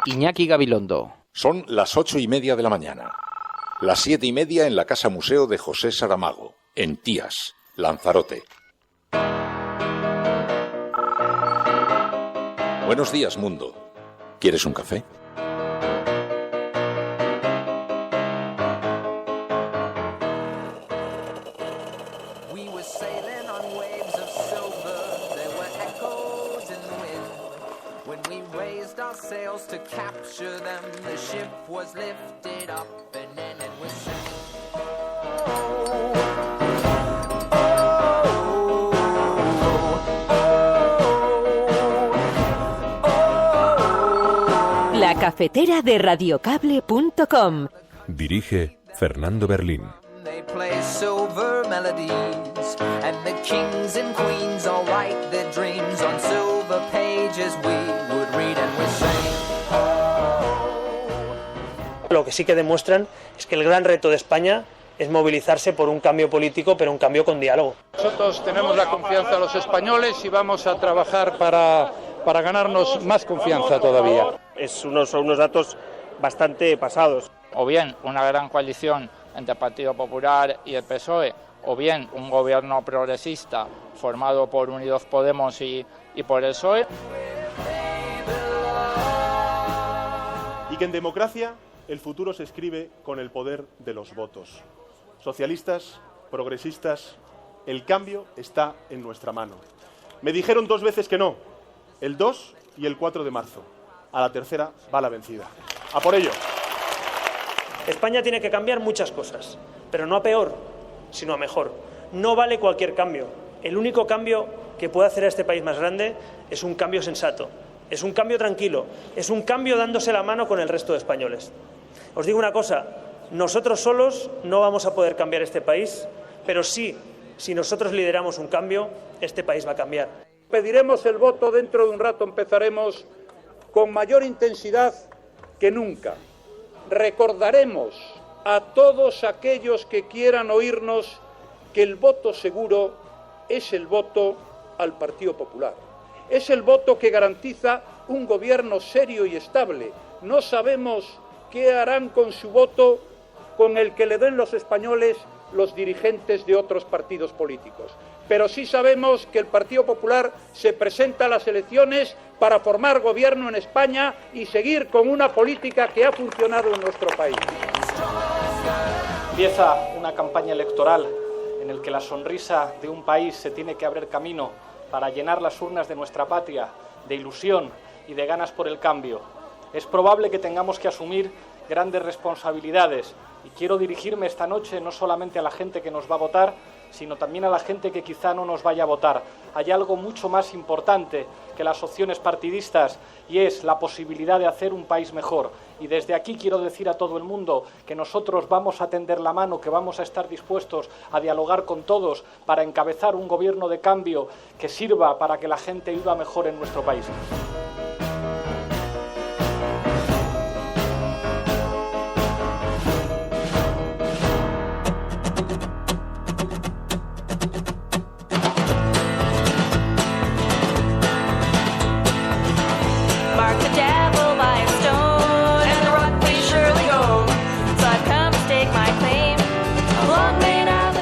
Iñaki Gabilondo. Son las 8:30 de la mañana. Las 7:30 en la Casa Museo de José Saramago, en Tías, Lanzarote. Buenos días, mundo. ¿Quieres un café? La cafetera de radiocable.com. Dirige Fernando Berlín. Lo que sí que demuestran es que el gran reto de España es movilizarse por un cambio político, pero un cambio con diálogo. Nosotros tenemos la confianza de los españoles y vamos a trabajar para ganarnos más confianza todavía. Son unos datos bastante pasados. O bien una gran coalición entre el Partido Popular y el PSOE, o bien un gobierno progresista formado por Unidos Podemos y por el PSOE. Y que en democracia el futuro se escribe con el poder de los votos. Socialistas, progresistas, el cambio está en nuestra mano. Me dijeron 2 veces que no, el 2 y el 4 de marzo. A la tercera va la vencida. ¡A por ello! España tiene que cambiar muchas cosas, pero no a peor, sino a mejor. No vale cualquier cambio. El único cambio que puede hacer a este país más grande es un cambio sensato, es un cambio tranquilo, es un cambio dándose la mano con el resto de españoles. Os digo una cosa, nosotros solos no vamos a poder cambiar este país, pero sí, si nosotros lideramos un cambio, este país va a cambiar. Pediremos el voto dentro de un rato, empezaremos con mayor intensidad que nunca. Recordaremos a todos aquellos que quieran oírnos que el voto seguro es el voto al Partido Popular. Es el voto que garantiza un gobierno serio y estable. No sabemos qué harán con su voto, con el que le den los españoles los dirigentes de otros partidos políticos. Pero sí sabemos que el Partido Popular se presenta a las elecciones para formar gobierno en España y seguir con una política que ha funcionado en nuestro país. Empieza una campaña electoral en la que la sonrisa de un país se tiene que abrir camino para llenar las urnas de nuestra patria de ilusión y de ganas por el cambio. Es probable que tengamos que asumir grandes responsabilidades y quiero dirigirme esta noche no solamente a la gente que nos va a votar, sino también a la gente que quizá no nos vaya a votar. Hay algo mucho más importante que las opciones partidistas y es la posibilidad de hacer un país mejor. Y desde aquí quiero decir a todo el mundo que nosotros vamos a tender la mano, que vamos a estar dispuestos a dialogar con todos para encabezar un gobierno de cambio que sirva para que la gente viva mejor en nuestro país.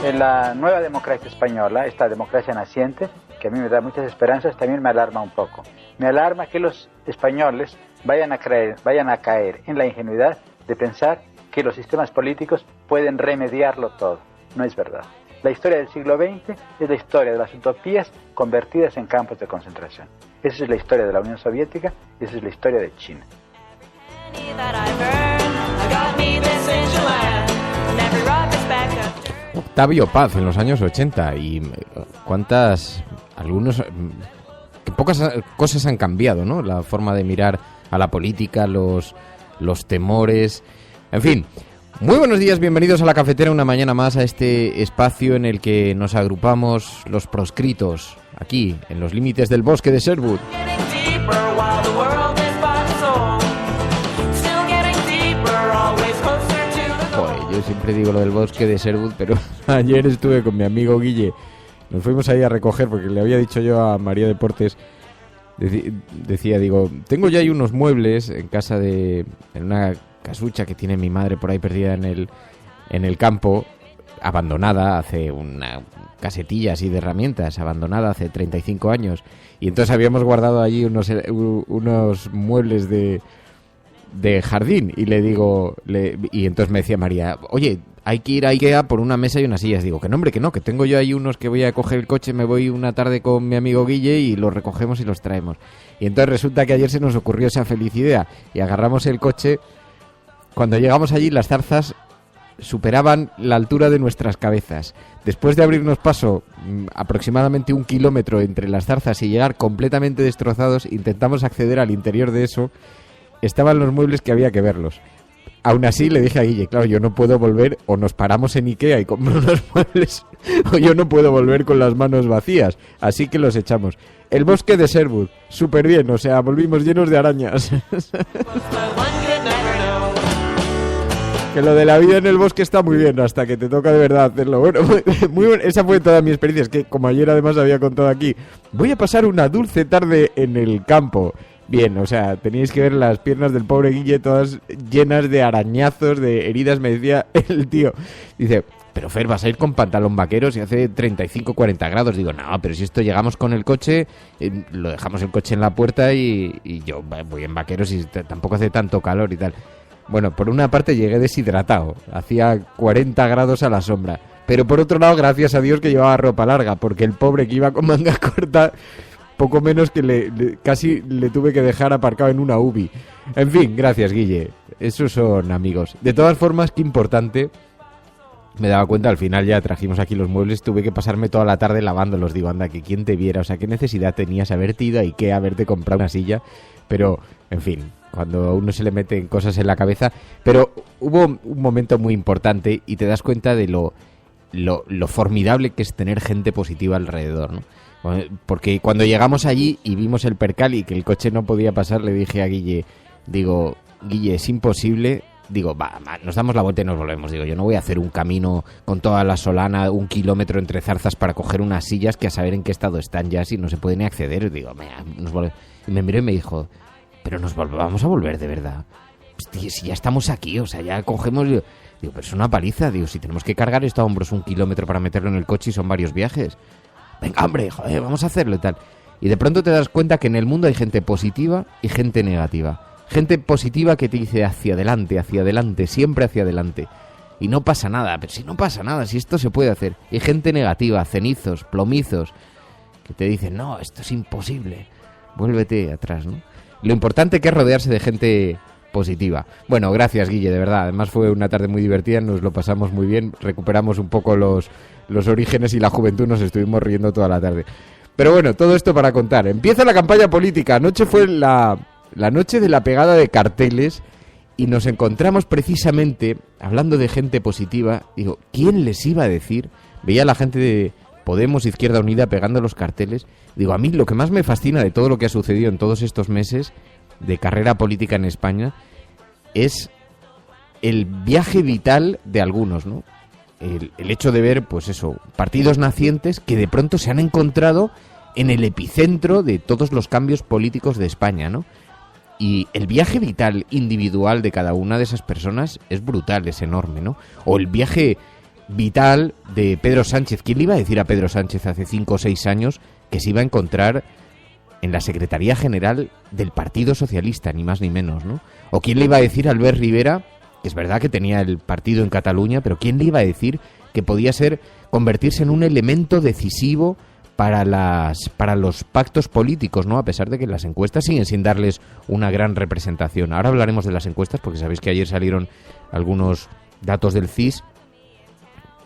En la nueva democracia española, esta democracia naciente, que a mí me da muchas esperanzas, también me alarma un poco. Me alarma que los españoles vayan a caer en la ingenuidad de pensar que los sistemas políticos pueden remediarlo todo. No es verdad. La historia del siglo XX es la historia de las utopías convertidas en campos de concentración. Esa es la historia de la Unión Soviética y esa es la historia de China. Octavio Paz en los años 80 y que pocas cosas han cambiado, ¿no? La forma de mirar a la política, los temores, en fin. Muy buenos días, bienvenidos a La Cafetera una mañana más, a este espacio en el que nos agrupamos los proscritos, aquí, en los límites del bosque de Sherwood. Yo siempre digo lo del bosque de Sherwood, pero ayer estuve con mi amigo Guille, nos fuimos ahí a recoger porque le había dicho yo a María Deportes decía, digo, tengo ya ahí unos muebles en casa en una casucha que tiene mi madre por ahí perdida en el campo, abandonada hace una casetilla así de herramientas, abandonada hace 35 años. Y entonces habíamos guardado allí unos muebles de jardín. Y le digo, y entonces me decía María, oye, hay que ir a Ikea por una mesa y unas sillas. Digo, que no, hombre, que no, que tengo yo ahí unos que voy a coger el coche, me voy una tarde con mi amigo Guille y los recogemos y los traemos. Y entonces resulta que ayer se nos ocurrió esa feliz idea y agarramos el coche. Cuando llegamos allí, las zarzas superaban la altura de nuestras cabezas. Después de abrirnos paso aproximadamente 1 kilómetro entre las zarzas y llegar completamente destrozados, intentamos acceder al interior de eso. Estaban los muebles que había que verlos. Aún así le dije a Guille, claro, yo no puedo volver, o nos paramos en Ikea y compro unos muebles, o yo no puedo volver con las manos vacías. Así que los echamos. El bosque de Sherwood, súper bien, o sea, volvimos llenos de arañas. Que lo de la vida en el bosque está muy bien, hasta que te toca de verdad hacerlo. Bueno, muy bueno. Esa fue toda mi experiencia. Es que, como ayer además había contado aquí, voy a pasar una dulce tarde en el campo. Bien, o sea, teníais que ver las piernas del pobre Guille todas llenas de arañazos, de heridas. Me decía el tío, dice, pero Fer, vas a ir con pantalón vaquero si hace 35, 40 grados. Digo, no, pero si esto llegamos con el coche, lo dejamos el coche en la puerta y yo voy en vaqueros y tampoco hace tanto calor y tal. Bueno, por una parte llegué deshidratado, hacía 40 grados a la sombra, pero por otro lado, gracias a Dios que llevaba ropa larga, porque el pobre que iba con manga corta, poco menos que casi le tuve que dejar aparcado en una UBI. En fin, gracias, Guille, esos son amigos. De todas formas, qué importante, me daba cuenta, al final ya trajimos aquí los muebles, tuve que pasarme toda la tarde lavándolos. Digo, anda, que quién te viera, o sea, qué necesidad tenías haberte ido a Ikea, haberte comprado una silla, pero, en fin, cuando uno se le meten cosas en la cabeza. Pero hubo un momento muy importante y te das cuenta de lo formidable que es tener gente positiva alrededor, ¿no? Porque cuando llegamos allí y vimos el percal y que el coche no podía pasar, le dije a Guille, digo, Guille, es imposible. Digo, va, nos damos la vuelta y nos volvemos. Digo, yo no voy a hacer un camino con toda la solana, 1 kilómetro entre zarzas para coger unas sillas que a saber en qué estado están ya, si no se puede ni acceder. Digo, y me miró y me dijo, pero vamos a volver de verdad. Hostia, si ya estamos aquí, o sea, ya cogemos. Digo, pero es una paliza. Digo, si tenemos que cargar esto a hombros 1 kilómetro para meterlo en el coche y son varios viajes. Venga, hombre, joder, vamos a hacerlo y tal. Y de pronto te das cuenta que en el mundo hay gente positiva y gente negativa. Gente positiva que te dice hacia adelante, siempre hacia adelante. Y no pasa nada, pero si no pasa nada, si esto se puede hacer. Y gente negativa, cenizos, plomizos, que te dicen, no, esto es imposible, vuélvete atrás, ¿no? Lo importante que es rodearse de gente positiva. Bueno, gracias, Guille, de verdad. Además fue una tarde muy divertida, nos lo pasamos muy bien, recuperamos un poco los orígenes y la juventud, nos estuvimos riendo toda la tarde. Pero bueno, todo esto para contar. Empieza la campaña política. Anoche fue la noche de la pegada de carteles y nos encontramos precisamente, hablando de gente positiva, digo, ¿quién les iba a decir? Veía a la gente de Podemos, Izquierda Unida pegando los carteles. Digo, a mí lo que más me fascina de todo lo que ha sucedido en todos estos meses de carrera política en España es el viaje vital de algunos, ¿no? El hecho de ver, pues eso, partidos nacientes que de pronto se han encontrado en el epicentro de todos los cambios políticos de España, ¿no? Y el viaje vital individual de cada una de esas personas es brutal, es enorme, ¿no? O el viaje vital de Pedro Sánchez. ¿Quién le iba a decir a Pedro Sánchez hace 5 o 6 años que se iba a encontrar en la Secretaría General del Partido Socialista, ni más ni menos, ¿no? O quién le iba a decir a Albert Rivera, que es verdad que tenía el partido en Cataluña, pero quién le iba a decir que podía convertirse en un elemento decisivo para los pactos políticos, ¿no? A pesar de que las encuestas siguen sin darles una gran representación. Ahora hablaremos de las encuestas, porque sabéis que ayer salieron algunos datos del CIS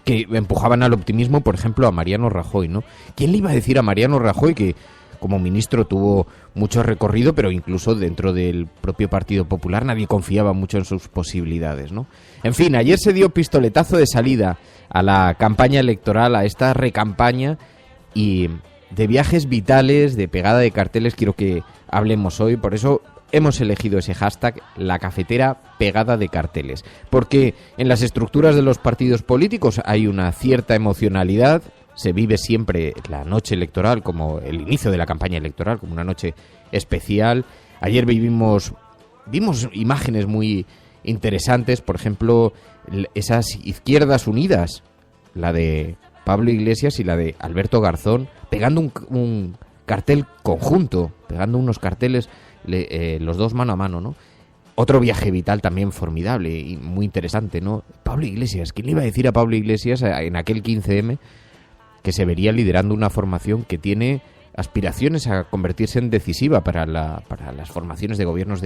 que empujaban al optimismo, por ejemplo, a Mariano Rajoy, ¿no? ¿Quién le iba a decir a Mariano Rajoy que como ministro tuvo mucho recorrido, pero incluso dentro del propio Partido Popular nadie confiaba mucho en sus posibilidades, ¿no? En fin, ayer se dio pistoletazo de salida a la campaña electoral, a esta recampaña, y de viajes vitales, de pegada de carteles, quiero que hablemos hoy. Por eso hemos elegido ese hashtag, la cafetera pegada de carteles. Porque en las estructuras de los partidos políticos hay una cierta emocionalidad, se vive siempre la noche electoral como el inicio de la campaña electoral, como una noche especial. Ayer vimos imágenes muy interesantes, por ejemplo, esas izquierdas unidas, la de Pablo Iglesias y la de Alberto Garzón, pegando un cartel conjunto, pegando unos carteles los dos mano a mano, ¿no? Otro viaje vital también formidable y muy interesante, ¿no? Pablo Iglesias, ¿quién le iba a decir a Pablo Iglesias en aquel 15M que se vería liderando una formación que tiene aspiraciones a convertirse en decisiva para las formaciones de gobiernos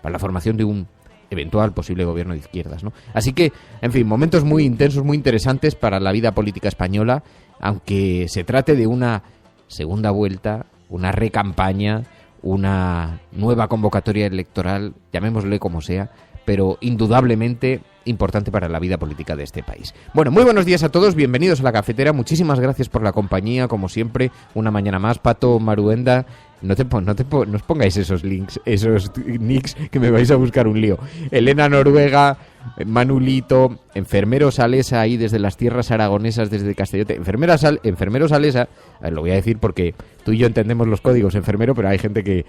para la formación de un eventual posible gobierno de izquierdas, ¿no? Así que, en fin, momentos muy intensos, muy interesantes para la vida política española, aunque se trate de una segunda vuelta, una recampaña, una nueva convocatoria electoral, llamémosle como sea, pero indudablemente importante para la vida política de este país. Bueno, muy buenos días a todos, bienvenidos a La Cafetera, muchísimas gracias por la compañía, como siempre, una mañana más. Pato Maruenda, no os pongáis esos links, esos nicks, que me vais a buscar un lío. Elena Noruega, Manulito, Enfermero Salesa ahí desde las tierras aragonesas, desde Castellote. Enfermero Salesa, lo voy a decir porque tú y yo entendemos los códigos enfermero, pero hay gente que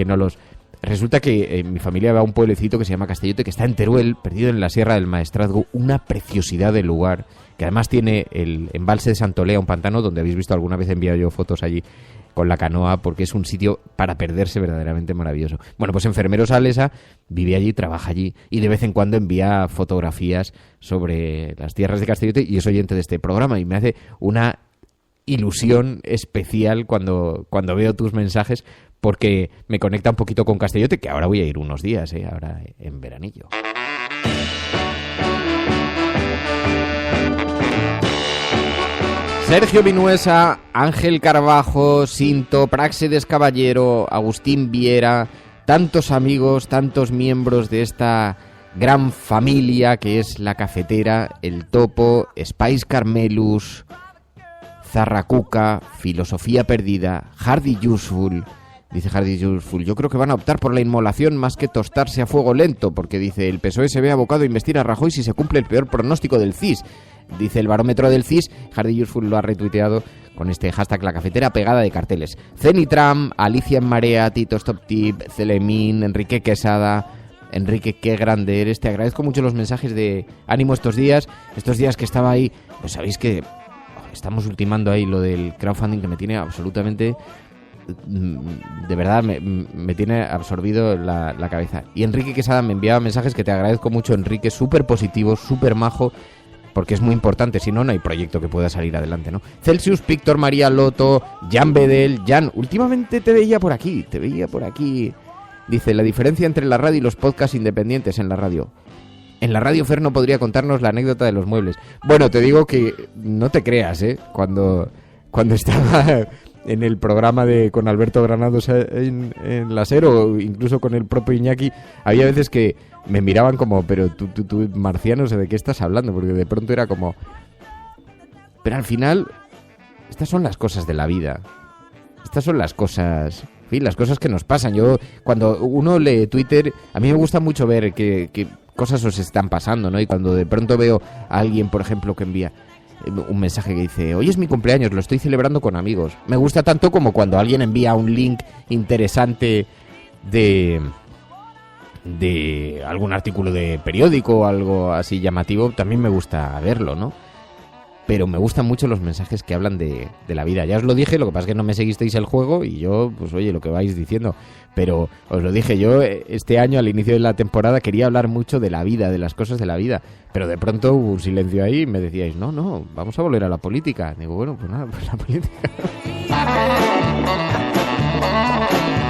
no los... Resulta que mi familia va a un pueblecito que se llama Castellote, que está en Teruel, perdido en la Sierra del Maestrazgo, una preciosidad de lugar, que además tiene el embalse de Santolea, un pantano donde habéis visto alguna vez, he enviado yo fotos allí con la canoa, porque es un sitio para perderse verdaderamente maravilloso. Bueno, pues Enfermero Salesa vive allí, trabaja allí y de vez en cuando envía fotografías sobre las tierras de Castellote y es oyente de este programa y me hace una ilusión especial cuando veo tus mensajes, porque me conecta un poquito con Castellote, que ahora voy a ir unos días, ahora en veranillo. Sergio Vinuesa, Ángel Carbajo, Sinto, Práxedes Caballero, Agustín Viera, tantos amigos, tantos miembros de esta gran familia que es La Cafetera, El Topo, Spice Carmelus, Zarracuca, Filosofía Perdida, Hardy Useful. Dice Hardy Useful, yo creo que van a optar por la inmolación más que tostarse a fuego lento, porque dice, el PSOE se ve abocado a investir a Rajoy si se cumple el peor pronóstico del CIS. Dice el barómetro del CIS, Hardy Useful lo ha retuiteado con este hashtag La Cafetera pegada de carteles. Cenitram, Alicia en Marea, Tito Stop Tip, Celemín, Enrique Quesada... Enrique, qué grande eres, te agradezco mucho los mensajes de ánimo estos días que estaba ahí, pues sabéis que estamos ultimando ahí lo del crowdfunding que me tiene absolutamente... De verdad me tiene absorbido la cabeza. Y Enrique Quesada me enviaba mensajes que te agradezco mucho, Enrique, súper positivo, súper majo, porque es muy importante, si no, no hay proyecto que pueda salir adelante, ¿no? Celsius, Víctor María Loto, Jan Bedel, Jan, últimamente te veía por aquí. Dice, la diferencia entre la radio y los podcasts independientes en la radio. En la radio Fer no podría contarnos la anécdota de los muebles. Bueno, te digo que no te creas, cuando estaba... en el programa con Alberto Granados en la SER, o incluso con el propio Iñaki, había veces que me miraban como, pero tú marciano, ¿de qué estás hablando? Porque de pronto era como... Pero al final, estas son las cosas de la vida. Estas son las cosas... En fin, las cosas que nos pasan. Yo, cuando uno lee Twitter, a mí me gusta mucho ver qué cosas os están pasando, ¿no? Y cuando de pronto veo a alguien, por ejemplo, que envía un mensaje que dice, hoy es mi cumpleaños, lo estoy celebrando con amigos. Me gusta tanto como cuando alguien envía un link interesante de algún artículo de periódico o algo así llamativo, también me gusta verlo, ¿no? Pero me gustan mucho los mensajes que hablan de la vida. Ya os lo dije, lo que pasa es que no me seguisteis el juego y yo, pues oye, lo que vais diciendo. Pero os lo dije, yo este año, al inicio de la temporada, quería hablar mucho de la vida, de las cosas de la vida. Pero de pronto hubo un silencio ahí y me decíais, no, vamos a volver a la política. Digo, bueno, pues nada, pues la política.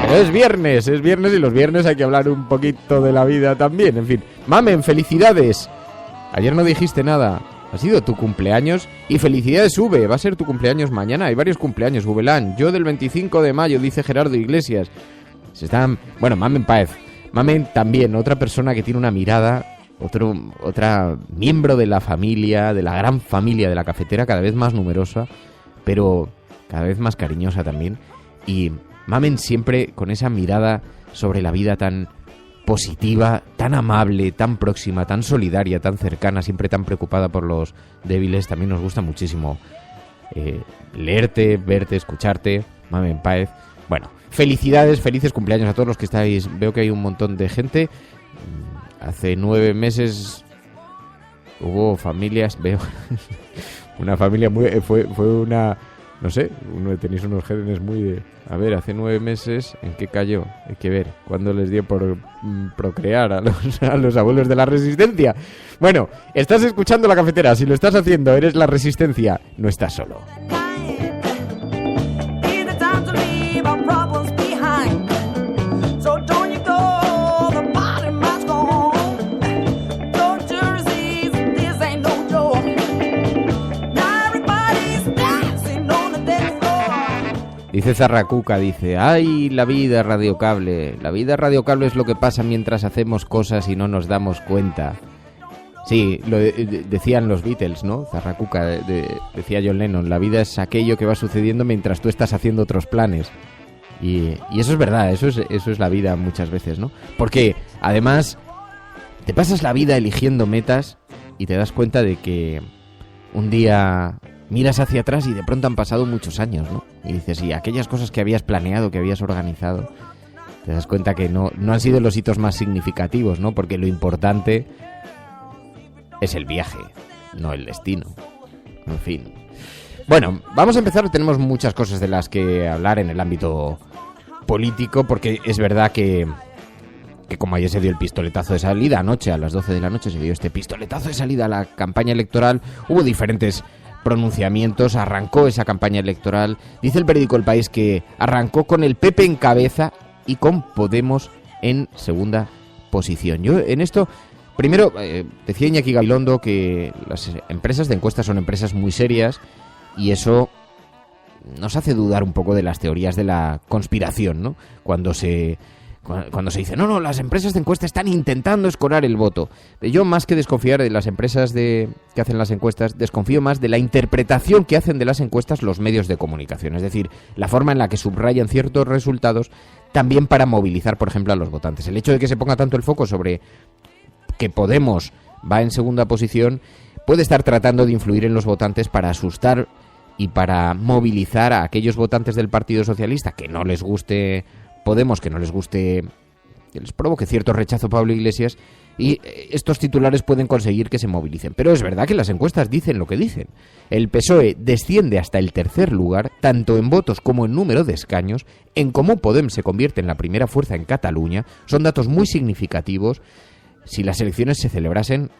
Pero es viernes y los viernes hay que hablar un poquito de la vida también. En fin, Mamen, felicidades. Ayer no dijiste nada. Ha sido tu cumpleaños y felicidades, Uve, va a ser tu cumpleaños mañana. Hay varios cumpleaños, Ubelán. Yo del 25 de mayo, dice Gerardo Iglesias. Bueno, Mamen Páez. Mamen también, otra persona que tiene una mirada, otra miembro de la familia, de la gran familia de La Cafetera, cada vez más numerosa, pero cada vez más cariñosa también. Y Mamen siempre con esa mirada sobre la vida tan positiva, tan amable, tan próxima, tan solidaria, tan cercana, siempre tan preocupada por los débiles. También nos gusta muchísimo leerte, verte, escucharte. Mamen Páez. Bueno, felicidades, felices cumpleaños a todos los que estáis. Veo que hay un montón de gente. Hace 9 meses hubo familias, veo, una familia muy... Fue una... No sé, tenéis unos genes muy de... A ver, hace 9 meses, ¿en qué cayó? Hay que ver, ¿cuándo les dio por procrear a los abuelos de la Resistencia? Bueno, estás escuchando La Cafetera. Si lo estás haciendo, eres la Resistencia. No estás solo. Dice Zarracuca, dice, ¡ay, la vida radiocable! La vida radiocable es lo que pasa mientras hacemos cosas y no nos damos cuenta. Sí, lo decían los Beatles, ¿no? Zarracuca, decía John Lennon, la vida es aquello que va sucediendo mientras tú estás haciendo otros planes. Y eso es verdad, eso es la vida muchas veces, ¿no? Porque, además, te pasas la vida eligiendo metas y te das cuenta de que un día miras hacia atrás y de pronto han pasado muchos años, ¿no? Y dices, y aquellas cosas que habías planeado, que habías organizado, te das cuenta que no han sido los hitos más significativos, ¿no? Porque lo importante es el viaje, no el destino. En fin. Bueno, vamos a empezar. Tenemos muchas cosas de las que hablar en el ámbito político, porque es verdad que como ayer se dio el pistoletazo de salida, anoche a las 12 de la noche se dio este pistoletazo de salida a la campaña electoral. Hubo diferentes pronunciamientos, arrancó esa campaña electoral. Dice el periódico El País que arrancó con el PP en cabeza y con Podemos en segunda posición. Yo en esto, primero, decía Iñaki Gabilondo que las empresas de encuestas son empresas muy serias y eso nos hace dudar un poco de las teorías de la conspiración, ¿no? Cuando se dice, no, las empresas de encuestas están intentando escorar el voto. Yo, más que desconfiar de las empresas que hacen las encuestas, desconfío más de la interpretación que hacen de las encuestas los medios de comunicación. Es decir, la forma en la que subrayan ciertos resultados también para movilizar, por ejemplo, a los votantes. El hecho de que se ponga tanto el foco sobre que Podemos va en segunda posición puede estar tratando de influir en los votantes para asustar y para movilizar a aquellos votantes del Partido Socialista que no les guste Podemos, que no les guste, que les provoque cierto rechazo a Pablo Iglesias, y estos titulares pueden conseguir que se movilicen. Pero es verdad que las encuestas dicen lo que dicen. El PSOE desciende hasta el tercer lugar, tanto en votos como en número de escaños. En Comú Podem se convierte en la primera fuerza en Cataluña. Son datos muy significativos si las elecciones se celebrasen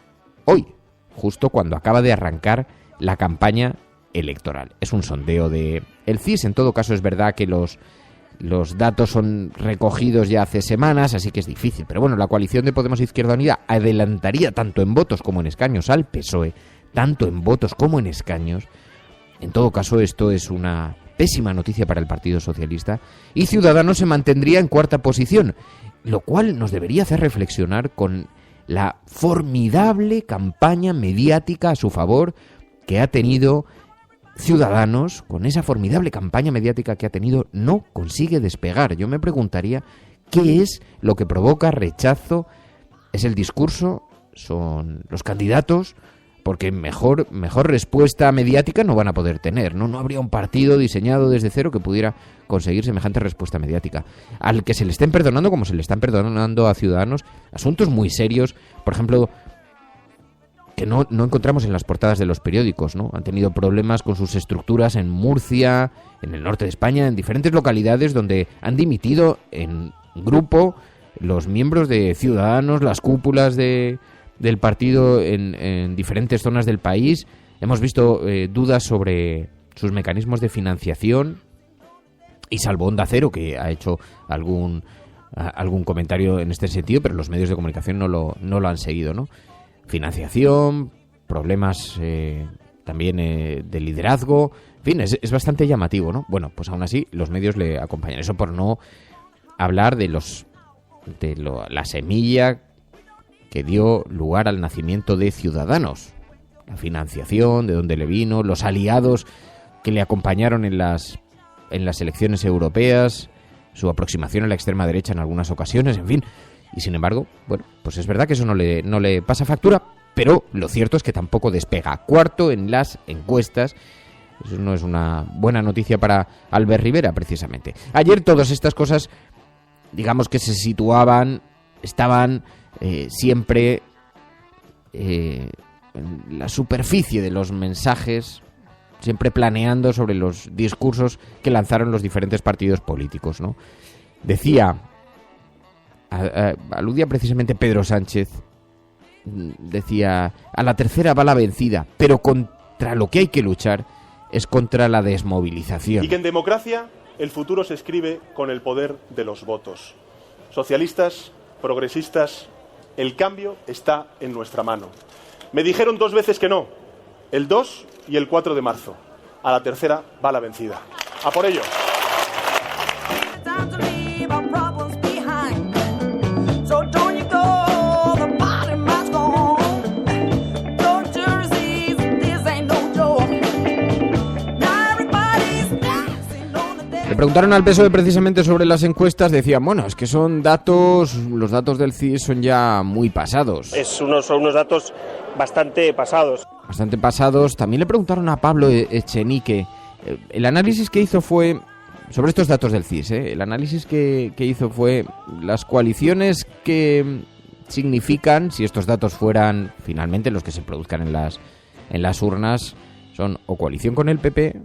hoy, justo cuando acaba de arrancar la campaña electoral. Es un sondeo de el CIS. En todo caso, es verdad que los datos son recogidos ya hace semanas, así que es difícil. Pero bueno, la coalición de Podemos e Izquierda Unida adelantaría tanto en votos como en escaños al PSOE, tanto en votos como en escaños. En todo caso, esto es una pésima noticia para el Partido Socialista, y Ciudadanos se mantendría en cuarta posición, lo cual nos debería hacer reflexionar con la formidable campaña mediática a su favor que ha tenido Ciudadanos. Con esa formidable campaña mediática que ha tenido, no consigue despegar. Yo me preguntaría qué es lo que provoca rechazo. ¿Es el discurso? ¿Son los candidatos? Porque mejor respuesta mediática no van a poder tener, ¿no? No habría un partido diseñado desde cero que pudiera conseguir semejante respuesta mediática. Al que se le estén perdonando, como se le están perdonando a Ciudadanos, asuntos muy serios, por ejemplo, que no encontramos en las portadas de los periódicos, ¿no? Han tenido problemas con sus estructuras en Murcia, en el norte de España, en diferentes localidades donde han dimitido en grupo los miembros de Ciudadanos, las cúpulas del partido en diferentes zonas del país. Hemos visto dudas sobre sus mecanismos de financiación, y salvo Onda Cero, que ha hecho algún comentario en este sentido, pero los medios de comunicación no lo han seguido, ¿no? Financiación, problemas también de liderazgo, en fin, es bastante llamativo, ¿no? Bueno, pues aún así los medios le acompañan. Eso por no hablar de la semilla que dio lugar al nacimiento de Ciudadanos, la financiación, de dónde le vino, los aliados que le acompañaron en las elecciones europeas, su aproximación a la extrema derecha en algunas ocasiones, en fin. Y sin embargo, bueno, pues es verdad que eso no le pasa factura, pero lo cierto es que tampoco despega. Cuarto en las encuestas, Eso no es una buena noticia para Albert Rivera, precisamente. Ayer todas estas cosas, digamos que se situaban, estaban siempre en la superficie de los mensajes, siempre planeando sobre los discursos que lanzaron los diferentes partidos políticos, ¿no? Aludía precisamente Pedro Sánchez, decía, a la tercera va la vencida, pero contra lo que hay que luchar es contra la desmovilización. Y que en democracia el futuro se escribe con el poder de los votos. Socialistas, progresistas, el cambio está en nuestra mano. Me dijeron 2 veces que no, el 2 y el 4 de marzo. A la tercera va la vencida. ¡A por ello! Le preguntaron al PSOE precisamente sobre las encuestas, decían, bueno, es que son datos, los datos del CIS son ya muy pasados. Son unos datos bastante pasados. Bastante pasados. También le preguntaron a Pablo Echenique. El análisis que hizo fue, sobre estos datos del CIS, el análisis que hizo fue las coaliciones que significan, si estos datos fueran finalmente los que se produzcan en las urnas, son o coalición con el PP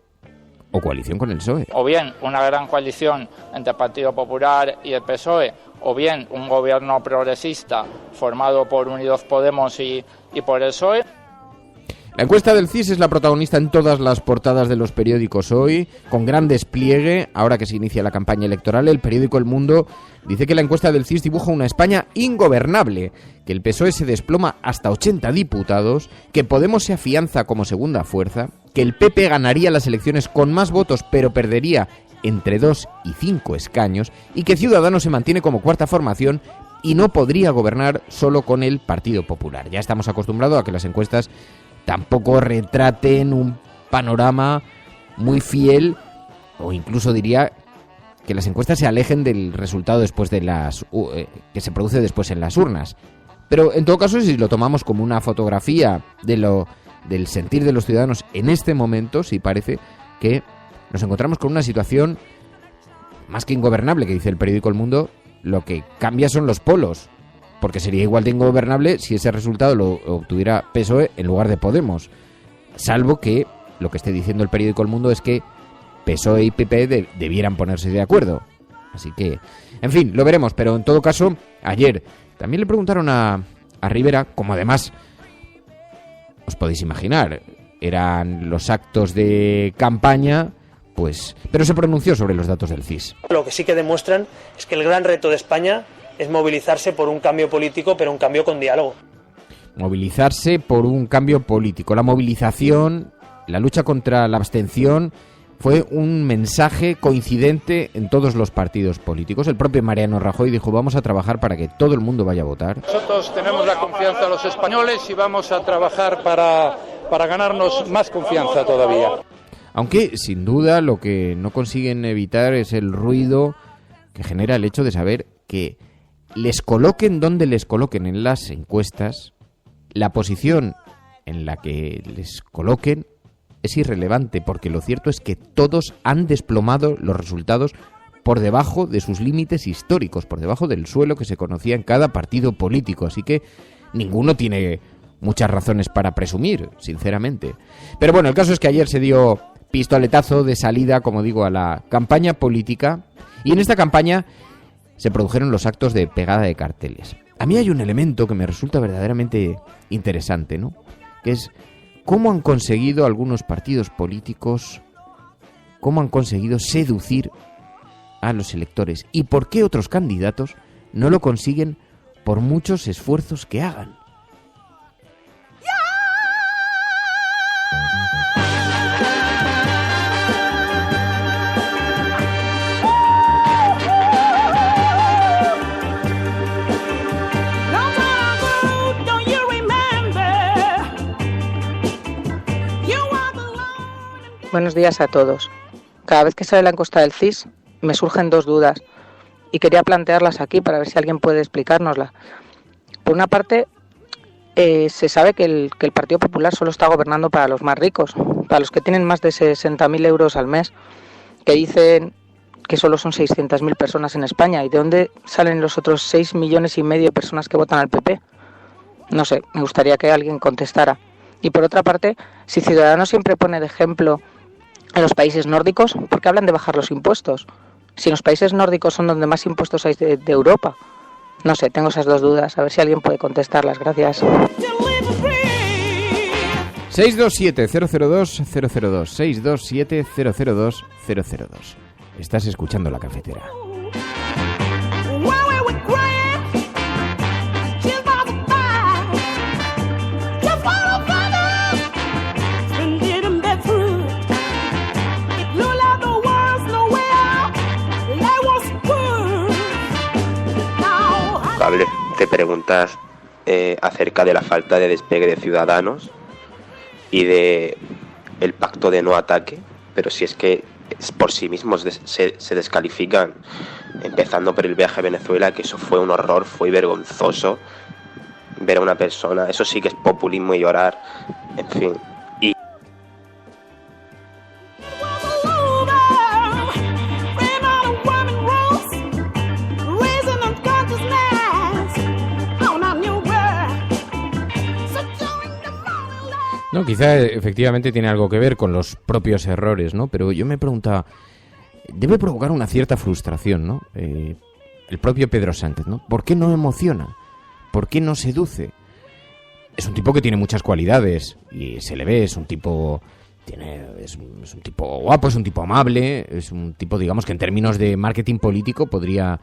o coalición con el PSOE. O bien una gran coalición entre el Partido Popular y el PSOE, o bien un gobierno progresista formado por Unidos Podemos y por el PSOE. La encuesta del CIS es la protagonista en todas las portadas de los periódicos hoy, con gran despliegue. Ahora que se inicia la campaña electoral, el periódico El Mundo dice que la encuesta del CIS dibuja una España ingobernable, que el PSOE se desploma hasta 80 diputados, que Podemos se afianza como segunda fuerza, que el PP ganaría las elecciones con más votos pero perdería entre 2 y 5 escaños, y que Ciudadanos se mantiene como cuarta formación y no podría gobernar solo con el Partido Popular. Ya estamos acostumbrados a que las encuestas tampoco retraten un panorama muy fiel, o incluso diría que las encuestas se alejen del resultado después de que se produce después en las urnas. Pero en todo caso, si lo tomamos como una fotografía del sentir de los ciudadanos en este momento, sí parece que nos encontramos con una situación más que ingobernable, que dice el periódico El Mundo. Lo que cambia son los polos, porque sería igual de ingobernable si ese resultado lo obtuviera PSOE en lugar de Podemos, salvo que lo que esté diciendo el periódico El Mundo es que PSOE y PP debieran ponerse de acuerdo. Así que, en fin, lo veremos, pero en todo caso, ayer también le preguntaron a Rivera, como además os podéis imaginar, eran los actos de campaña, pues, pero se pronunció sobre los datos del CIS. Lo que sí que demuestran es que el gran reto de España es movilizarse por un cambio político, pero un cambio con diálogo. Movilizarse por un cambio político. La movilización, la lucha contra la abstención, fue un mensaje coincidente en todos los partidos políticos. El propio Mariano Rajoy dijo, vamos a trabajar para que todo el mundo vaya a votar. Nosotros tenemos la confianza de los españoles y vamos a trabajar para ganarnos más confianza todavía. Aunque, sin duda, lo que no consiguen evitar es el ruido que genera el hecho de saber que les coloquen donde les coloquen en las encuestas, la posición en la que les coloquen es irrelevante, porque lo cierto es que todos han desplomado los resultados por debajo de sus límites históricos, por debajo del suelo que se conocía en cada partido político, así que ninguno tiene muchas razones para presumir, sinceramente. Pero bueno, el caso es que ayer se dio pistoletazo de salida, como digo, a la campaña política, y en esta campaña se produjeron los actos de pegada de carteles. A mí hay un elemento que me resulta verdaderamente interesante, ¿no? Que es cómo han conseguido algunos partidos políticos, cómo han conseguido seducir a los electores y por qué otros candidatos no lo consiguen por muchos esfuerzos que hagan. Buenos días a todos. Cada vez que sale la encuesta del CIS me surgen 2 dudas y quería plantearlas aquí para ver si alguien puede explicárnoslas. Por una parte, se sabe que el Partido Popular solo está gobernando para los más ricos, para los que tienen más de 60.000 euros al mes, que dicen que solo son 600.000 personas en España. ¿Y de dónde salen los otros 6,5 millones de personas que votan al PP? No sé, me gustaría que alguien contestara. Y por otra parte, si Ciudadanos siempre pone de ejemplo a los países nórdicos, ¿por qué hablan de bajar los impuestos? Si los países nórdicos son donde más impuestos hay de Europa. No sé, tengo esas dos dudas, a ver si alguien puede contestarlas. Gracias. 627-002-002, 627-002-002. Estás escuchando La Cafetera. Te preguntas acerca de la falta de despegue de Ciudadanos y de el pacto de no ataque, pero si es que por sí mismos se descalifican, empezando por el viaje a Venezuela, que eso fue un horror, fue vergonzoso ver a una persona, eso sí que es populismo y llorar, en fin. No, quizá efectivamente tiene algo que ver con los propios errores, ¿no? Pero yo me preguntaba, debe provocar una cierta frustración, ¿no? El propio Pedro Sánchez, ¿no? ¿Por qué no emociona? ¿Por qué no seduce? Es un tipo que tiene muchas cualidades y se le ve, es un tipo es un tipo guapo, es un tipo amable, es un tipo, digamos, que en términos de marketing político podría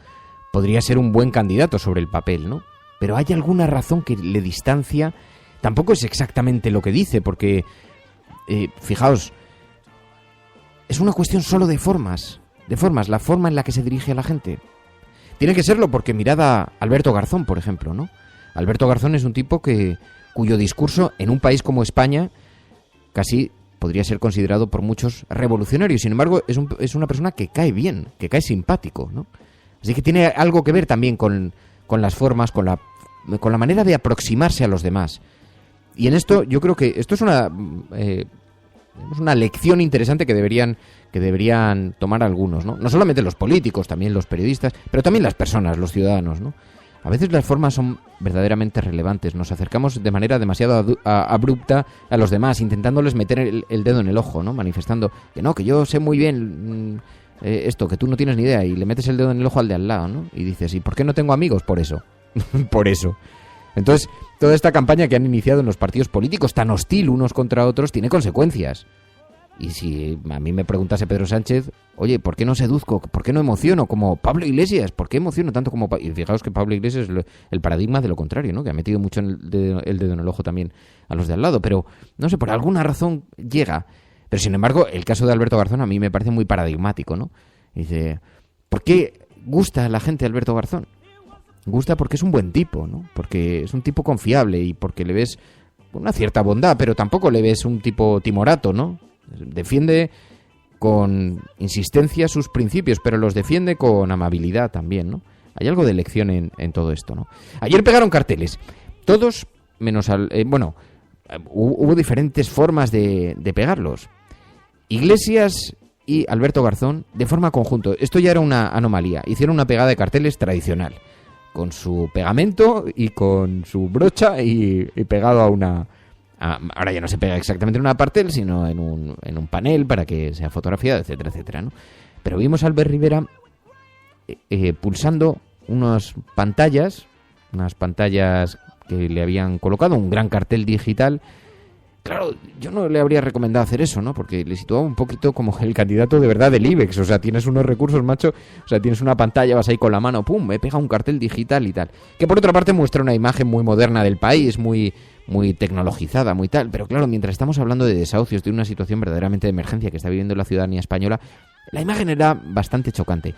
ser un buen candidato sobre el papel, ¿no? Pero hay alguna razón que le distancia. Tampoco es exactamente lo que dice, porque, fijaos, es una cuestión solo de formas, la forma en la que se dirige a la gente. Tiene que serlo porque mirad a Alberto Garzón, por ejemplo, ¿no? Alberto Garzón es un tipo cuyo discurso en un país como España casi podría ser considerado por muchos revolucionario. Sin embargo, es una persona que cae bien, que cae simpático, ¿no? Así que tiene algo que ver también con las formas, con la manera de aproximarse a los demás. Y en esto yo creo que esto es una lección interesante que deberían tomar algunos, ¿no? No solamente los políticos, también los periodistas, pero también las personas, los ciudadanos, ¿no? A veces las formas son verdaderamente relevantes. Nos acercamos de manera demasiado abrupta a los demás, intentándoles meter el dedo en el ojo, ¿no? Manifestando que yo sé muy bien esto, que tú no tienes ni idea, y le metes el dedo en el ojo al de al lado, ¿no? Y dices, ¿y por qué no tengo amigos? Por eso. Por eso. Entonces, toda esta campaña que han iniciado en los partidos políticos, tan hostil unos contra otros, tiene consecuencias. Y si a mí me preguntase Pedro Sánchez, oye, ¿por qué no seduzco? ¿Por qué no emociono como Pablo Iglesias? ¿Por qué emociono tanto como Y fijaos que Pablo Iglesias es el paradigma de lo contrario, ¿no? Que ha metido mucho el dedo en el ojo también a los de al lado. Pero, no sé, por alguna razón llega. Pero, sin embargo, el caso de Alberto Garzón a mí me parece muy paradigmático, ¿no? Dice, ¿por qué gusta a la gente Alberto Garzón? Gusta porque es un buen tipo, ¿no? Porque es un tipo confiable y porque le ves una cierta bondad, pero tampoco le ves un tipo timorato, ¿no? Defiende con insistencia sus principios, pero los defiende con amabilidad también, ¿no? Hay algo de lección en todo esto, ¿no? Ayer pegaron carteles, todos menos hubo diferentes formas de pegarlos. Iglesias y Alberto Garzón de forma conjunta. Esto ya era una anomalía. Hicieron una pegada de carteles tradicional, con su pegamento y con su brocha y pegado a una... ahora ya no se pega exactamente en una partel, sino en un panel para que sea fotografiado, etcétera, etcétera, ¿no? Pero vimos a Albert Rivera pulsando unas pantallas que le habían colocado, un gran cartel digital. Claro, yo no le habría recomendado hacer eso, ¿no? Porque le situaba un poquito como el candidato de verdad del IBEX. O sea, tienes unos recursos, macho. O sea, tienes una pantalla, vas ahí con la mano, pum, me pega un cartel digital y tal. Que por otra parte muestra una imagen muy moderna del país, muy tecnologizada, muy tal. Pero claro, mientras estamos hablando de desahucios, de una situación verdaderamente de emergencia que está viviendo la ciudadanía española, la imagen era bastante chocante.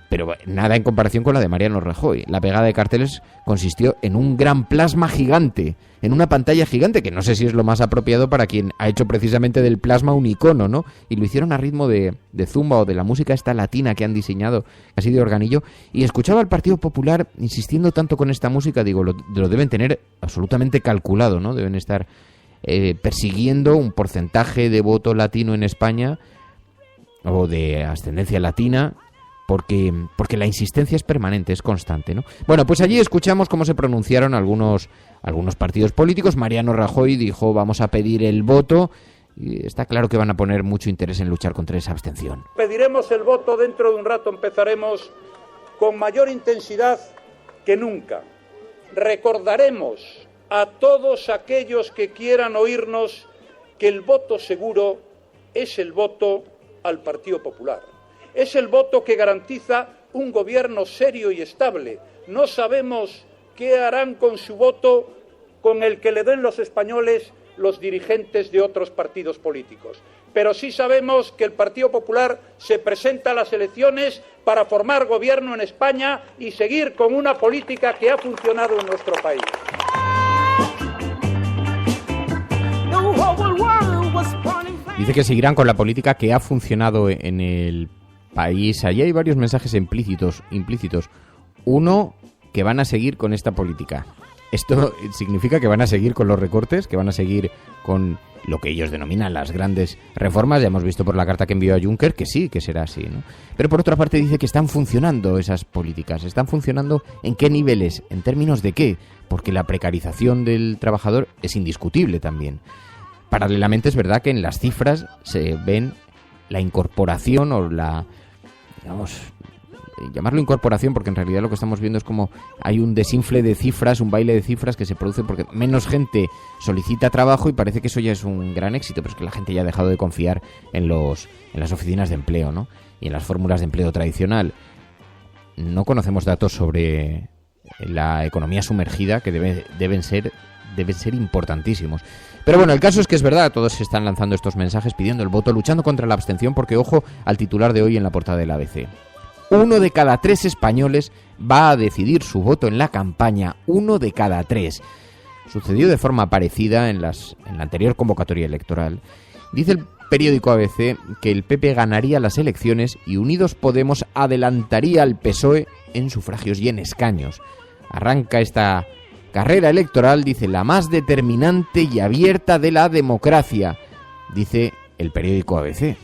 pero nada en comparación con la de Mariano Rajoy. La pegada de carteles consistió en un gran plasma gigante, en una pantalla gigante, que no sé si es lo más apropiado para quien ha hecho precisamente del plasma un icono, ¿no? Y lo hicieron a ritmo de zumba o de la música esta latina que han diseñado, así de organillo, y escuchaba al Partido Popular insistiendo tanto con esta música, digo, lo deben tener absolutamente calculado, ¿no? Deben estar persiguiendo un porcentaje de voto latino en España, o de ascendencia latina, porque la insistencia es permanente, es constante, ¿no? Bueno, pues allí escuchamos cómo se pronunciaron algunos partidos políticos. Mariano Rajoy dijo: vamos a pedir el voto, y está claro que van a poner mucho interés en luchar contra esa abstención. Pediremos el voto, dentro de un rato empezaremos con mayor intensidad que nunca. Recordaremos a todos aquellos que quieran oírnos que el voto seguro es el voto al Partido Popular. Es el voto que garantiza un gobierno serio y estable. No sabemos qué harán con su voto, con el que le den los españoles los dirigentes de otros partidos políticos. Pero sí sabemos que el Partido Popular se presenta a las elecciones para formar gobierno en España y seguir con una política que ha funcionado en nuestro país. Dice que seguirán con la política que ha funcionado en el país. Allí hay varios mensajes implícitos. Uno, que van a seguir con esta política. Esto significa que van a seguir con los recortes, que van a seguir con lo que ellos denominan las grandes reformas. Ya hemos visto por la carta que envió a Juncker que sí, que será así, ¿no? Pero por otra parte dice que están funcionando esas políticas. ¿Están funcionando en qué niveles? ¿En términos de qué? Porque la precarización del trabajador es indiscutible también. Paralelamente es verdad que en las cifras se ven la incorporación o la, digamos, llamarlo incorporación, porque en realidad lo que estamos viendo es como hay un desinfle de cifras, un baile de cifras que se produce porque menos gente solicita trabajo y parece que eso ya es un gran éxito, pero es que la gente ya ha dejado de confiar en las oficinas de empleo, ¿no? Y en las fórmulas de empleo tradicional. No conocemos datos sobre la economía sumergida, que deben ser importantísimos. Pero bueno, el caso es que es verdad, todos se están lanzando estos mensajes pidiendo el voto, luchando contra la abstención, porque ojo al titular de hoy en la portada del ABC. 1 de cada 3 españoles va a decidir su voto en la campaña. 1 de cada 3. Sucedió de forma parecida en la anterior convocatoria electoral. Dice el periódico ABC que el PP ganaría las elecciones y Unidos Podemos adelantaría al PSOE en sufragios y en escaños. Arranca esta carrera electoral, dice, la más determinante y abierta de la democracia, dice el periódico ABC.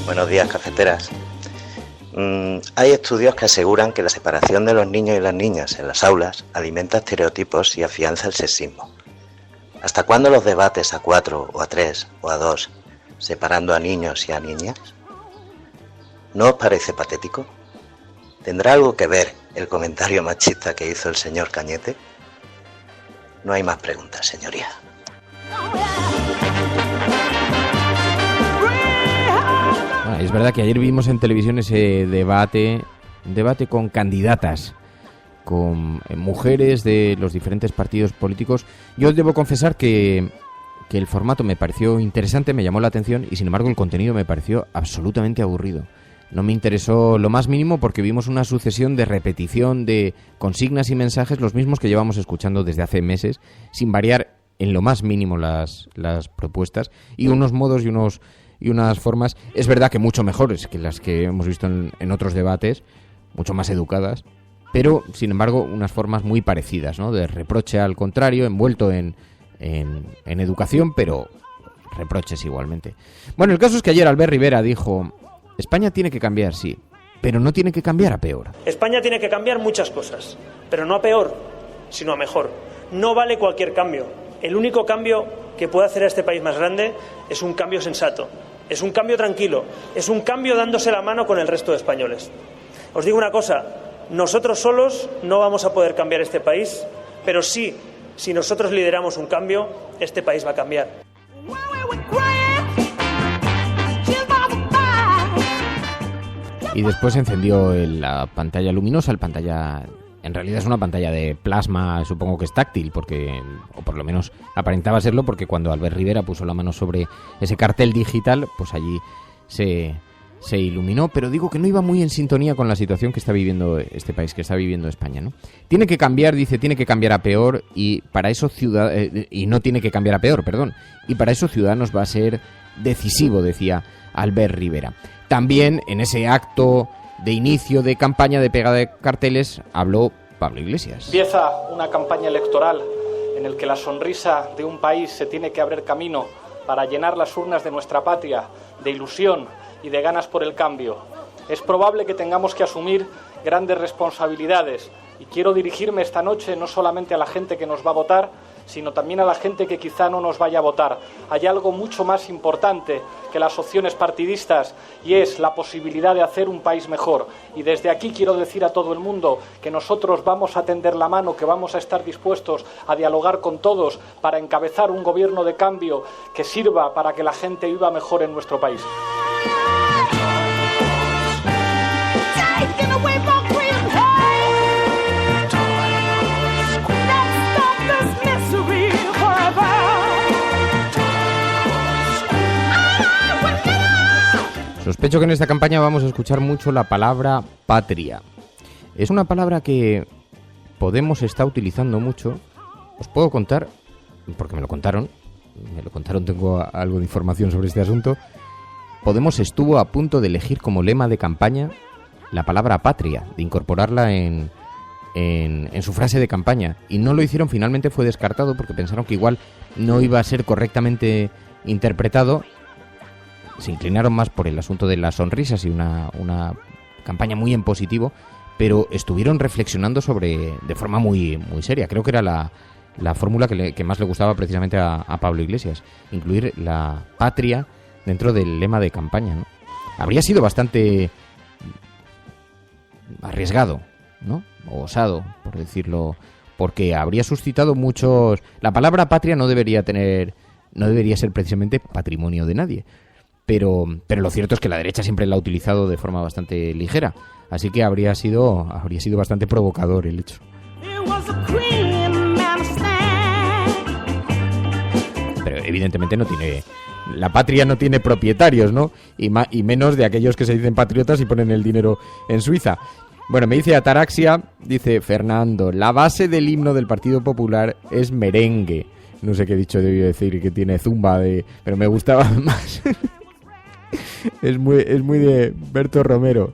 Buenos días, cafeteras. Hay estudios que aseguran que la separación de los niños y las niñas en las aulas alimenta estereotipos y afianza el sexismo. ¿Hasta cuándo los debates a 4 o a 3 o a 2, separando a niños y a niñas? ¿No os parece patético? ¿Tendrá algo que ver el comentario machista que hizo el señor Cañete? No hay más preguntas, señoría. Es verdad que ayer vimos en televisión ese debate con candidatas, con mujeres de los diferentes partidos políticos. Yo debo confesar que el formato me pareció interesante, me llamó la atención y sin embargo el contenido me pareció absolutamente aburrido. No me interesó lo más mínimo porque vimos una sucesión de repetición de consignas y mensajes, los mismos que llevamos escuchando desde hace meses, sin variar en lo más mínimo las propuestas y unos modos y unas formas, es verdad que mucho mejores que las que hemos visto en otros debates, mucho más educadas, pero sin embargo unas formas muy parecidas, ¿no? De reproche al contrario, envuelto en educación, pero reproches igualmente. Bueno, el caso es que ayer Albert Rivera dijo: España tiene que cambiar, sí, pero no tiene que cambiar a peor. España tiene que cambiar muchas cosas, pero no a peor, sino a mejor. No vale cualquier cambio. El único cambio que puede hacer a este país más grande es un cambio sensato, es un cambio tranquilo, es un cambio dándose la mano con el resto de españoles. Os digo una cosa, nosotros solos no vamos a poder cambiar este país, pero sí, si nosotros lideramos un cambio, este país va a cambiar. Y después encendió la pantalla luminosa, en realidad es una pantalla de plasma, supongo que es táctil, o por lo menos aparentaba serlo, porque cuando Albert Rivera puso la mano sobre ese cartel digital, pues allí se iluminó, pero digo que no iba muy en sintonía con la situación que está viviendo este país, que está viviendo España, ¿no? Tiene que cambiar, dice, tiene que cambiar a peor, y para eso no tiene que cambiar a peor, perdón, y para eso Ciudadanos va a ser decisivo, decía Albert Rivera. También en ese acto de inicio de campaña de pegada de carteles habló Pablo Iglesias. Empieza una campaña electoral en la que la sonrisa de un país se tiene que abrir camino para llenar las urnas de nuestra patria de ilusión y de ganas por el cambio. Es probable que tengamos que asumir grandes responsabilidades y quiero dirigirme esta noche no solamente a la gente que nos va a votar, sino también a la gente que quizá no nos vaya a votar. Hay algo mucho más importante que las opciones partidistas y es la posibilidad de hacer un país mejor. Y desde aquí quiero decir a todo el mundo que nosotros vamos a tender la mano, que vamos a estar dispuestos a dialogar con todos para encabezar un gobierno de cambio que sirva para que la gente viva mejor en nuestro país. Sospecho que en esta campaña vamos a escuchar mucho la palabra patria. Es una palabra que Podemos está utilizando mucho. Os puedo contar, porque me lo contaron, tengo algo de información sobre este asunto. Podemos estuvo a punto de elegir como lema de campaña la palabra patria, de incorporarla en su frase de campaña. Y no lo hicieron, finalmente fue descartado porque pensaron que igual no iba a ser correctamente interpretado. Se inclinaron más por el asunto de las sonrisas y una campaña muy en positivo, pero estuvieron reflexionando de forma muy, muy seria. Creo que era la fórmula que más le gustaba precisamente a Pablo Iglesias, incluir la patria dentro del lema de campaña, ¿no? Habría sido bastante arriesgado, ¿no? O osado, por decirlo, porque habría suscitado muchos... La palabra patria no debería ser precisamente patrimonio de nadie. Pero lo cierto es que la derecha siempre la ha utilizado de forma bastante ligera. Así que habría sido bastante provocador el hecho. Pero evidentemente la patria no tiene propietarios, ¿no? Y menos de aquellos que se dicen patriotas y ponen el dinero en Suiza. Bueno, me dice Ataraxia, dice Fernando, la base del himno del Partido Popular es merengue. No sé qué dicho debió decir, que tiene zumba pero me gustaba más. Es muy de Berto Romero.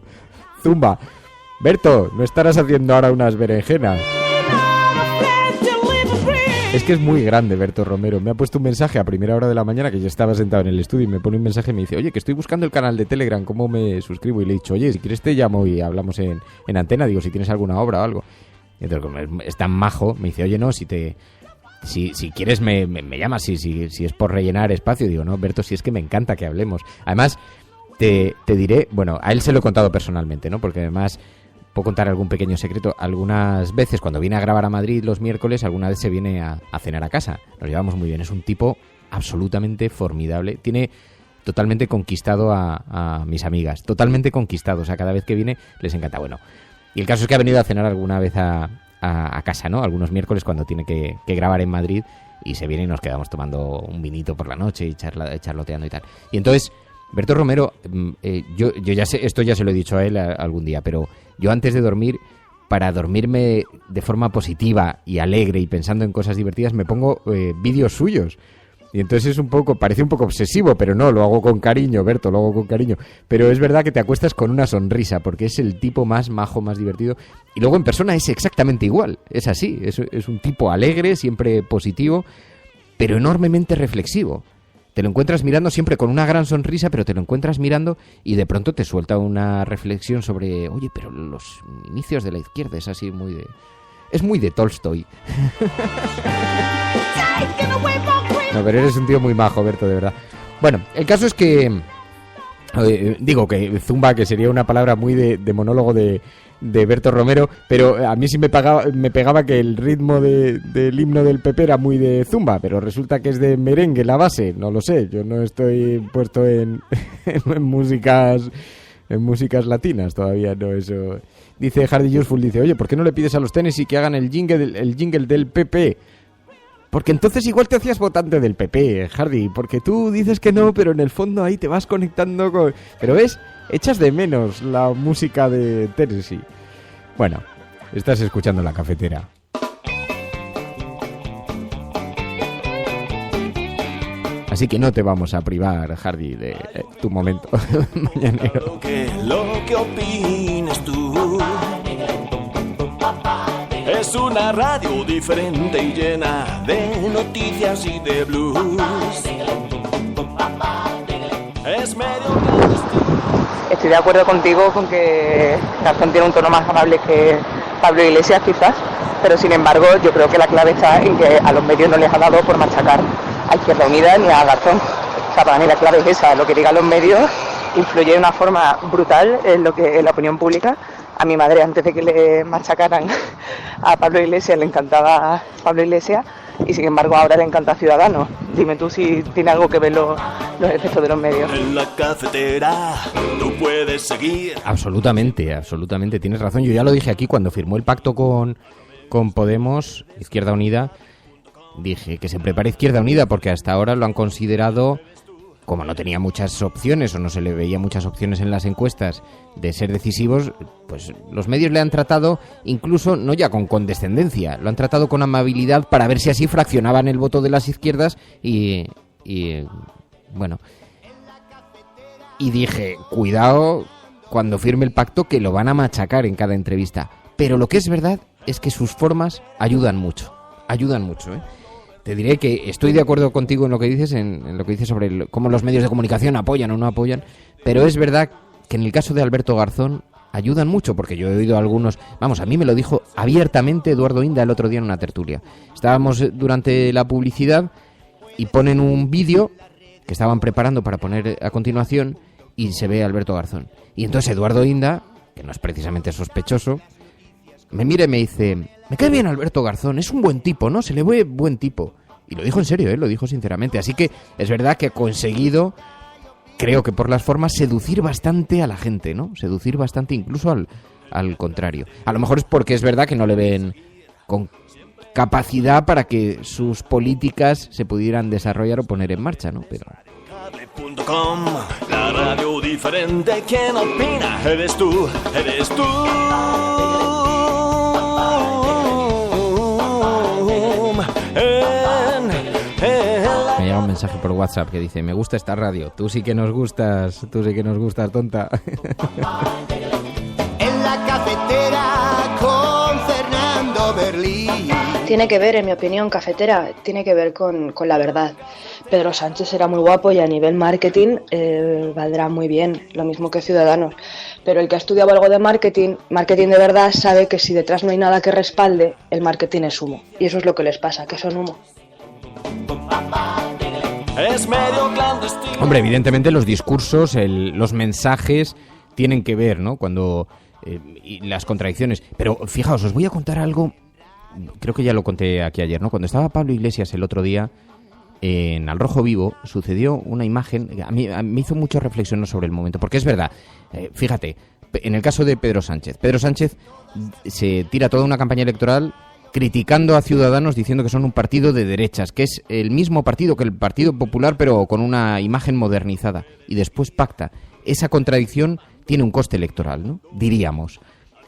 Zumba. Berto, no estarás haciendo ahora unas berenjenas. Es que es muy grande Berto Romero. Me ha puesto un mensaje a primera hora de la mañana, que yo estaba sentado en el estudio, y me pone un mensaje y me dice, oye, que estoy buscando el canal de Telegram, ¿cómo me suscribo? Y le he dicho, oye, si quieres te llamo y hablamos en antena, digo, si tienes alguna obra o algo. Y entonces, como es tan majo, me dice, oye, no, si quieres me llamas, si es por rellenar espacio. Digo, no, Berto, si es que me encanta que hablemos. Además, te diré, bueno, a él se lo he contado personalmente, ¿no? Porque además puedo contar algún pequeño secreto. Algunas veces, cuando viene a grabar a Madrid los miércoles, alguna vez se viene a cenar a casa. Nos llevamos muy bien. Es un tipo absolutamente formidable. Tiene totalmente conquistado a mis amigas. Totalmente conquistado. O sea, cada vez que viene les encanta. Bueno, y el caso es que ha venido a cenar alguna vez a casa, ¿no? Algunos miércoles cuando tiene que grabar en Madrid, y se viene y nos quedamos tomando un vinito por la noche y charloteando y tal. Y entonces, Berto Romero, yo ya sé, esto ya se lo he dicho a él algún día, pero yo antes de dormir, para dormirme de forma positiva y alegre y pensando en cosas divertidas, me pongo vídeos suyos. Y entonces parece un poco obsesivo, pero no, lo hago con cariño, Berto, lo hago con cariño. Pero es verdad que te acuestas con una sonrisa, porque es el tipo más majo, más divertido. Y luego en persona es exactamente igual, es así, es un tipo alegre, siempre positivo, pero enormemente reflexivo. Te lo encuentras mirando siempre con una gran sonrisa, pero te lo encuentras mirando y de pronto te suelta una reflexión sobre, oye, pero los inicios de la izquierda es así es muy de Tolstoy. No, pero eres un tío muy majo, Berto, de verdad. Bueno, el caso es que Digo que zumba, que sería una palabra muy de monólogo de Berto Romero, pero a mí sí me pegaba que el ritmo del himno del PP era muy de zumba, pero resulta que es de merengue la base, no lo sé, yo no estoy puesto en músicas latinas, todavía no eso. Dice Hardy Useful, dice, oye, ¿por qué no le pides a los Tennessee que hagan el jingle del PP? Porque entonces igual te hacías votante del PP, Hardy, porque tú dices que no, pero en el fondo ahí te vas conectando con... Pero ves, echas de menos la música de Tennessee. Bueno, estás escuchando La Cafetera. Así que no te vamos a privar, Hardy, de tu momento mañanero. Lo que opines tú es una radio diferente y llena de noticias y de blues. Es medio... Estoy de acuerdo contigo con que Garzón tiene un tono más amable que Pablo Iglesias, quizás, pero sin embargo yo creo que la clave está en que a los medios no les ha dado por machacar a Izquierda Unida ni a Garzón. O sea, para mí la clave es esa, lo que digan los medios influye de una forma brutal en la opinión pública. A mi madre, antes de que le machacaran a Pablo Iglesias, le encantaba Pablo Iglesias y sin embargo ahora le encanta Ciudadanos. Dime tú si tiene algo que ver los efectos de los medios. En La Cafetera tú puedes seguir. Absolutamente, tienes razón. Yo ya lo dije aquí cuando firmó el pacto con Podemos, Izquierda Unida, dije que se prepare Izquierda Unida porque hasta ahora lo han considerado, como no tenía muchas opciones o no se le veía muchas opciones en las encuestas de ser decisivos, pues los medios le han tratado incluso no ya con condescendencia, lo han tratado con amabilidad para ver si así fraccionaban el voto de las izquierdas y bueno, y dije, cuidado cuando firme el pacto que lo van a machacar en cada entrevista, pero lo que es verdad es que sus formas ayudan mucho, ¿eh? Te diré que estoy de acuerdo contigo en lo que dices, en lo que dices sobre cómo los medios de comunicación apoyan o no apoyan, pero es verdad que en el caso de Alberto Garzón ayudan mucho, porque yo he oído a algunos, vamos, a mí me lo dijo abiertamente Eduardo Inda el otro día en una tertulia. Estábamos durante la publicidad y ponen un vídeo que estaban preparando para poner a continuación y se ve a Alberto Garzón. Y entonces Eduardo Inda, que no es precisamente sospechoso, me mira y me dice, me cae bien Alberto Garzón, es un buen tipo, ¿no? Se le ve buen tipo. Y lo dijo en serio, lo dijo sinceramente. Así que es verdad que ha conseguido, creo que por las formas, seducir bastante a la gente, ¿no? Seducir bastante incluso al contrario. A lo mejor es porque es verdad que no le ven con capacidad para que sus políticas se pudieran desarrollar o poner en marcha, ¿no? Pero... La radio diferente, ¿quién opina? Eres tú. Me llega un mensaje por WhatsApp que dice, me gusta esta radio, tú sí que nos gustas, tonta. En La Cafetera con Fernando Berlín. Tiene que ver, en mi opinión, Cafetera, tiene que ver con la verdad. Pedro Sánchez será muy guapo y a nivel marketing valdrá muy bien, lo mismo que Ciudadanos. Pero el que ha estudiado algo de marketing de verdad, sabe que si detrás no hay nada que respalde, el marketing es humo. Y eso es lo que les pasa, que son humo. Hombre, evidentemente los discursos, los mensajes tienen que ver, ¿no? Cuando y las contradicciones. Pero fijaos, os voy a contar algo, creo que ya lo conté aquí ayer, ¿no? Cuando estaba Pablo Iglesias el otro día en Al Rojo Vivo, sucedió una imagen, a mí me hizo mucho reflexionar sobre el momento, porque es verdad, fíjate, en el caso de Pedro Sánchez se tira toda una campaña electoral criticando a Ciudadanos, diciendo que son un partido de derechas, que es el mismo partido que el Partido Popular, pero con una imagen modernizada, y después pacta. Esa contradicción tiene un coste electoral, ¿no? Diríamos.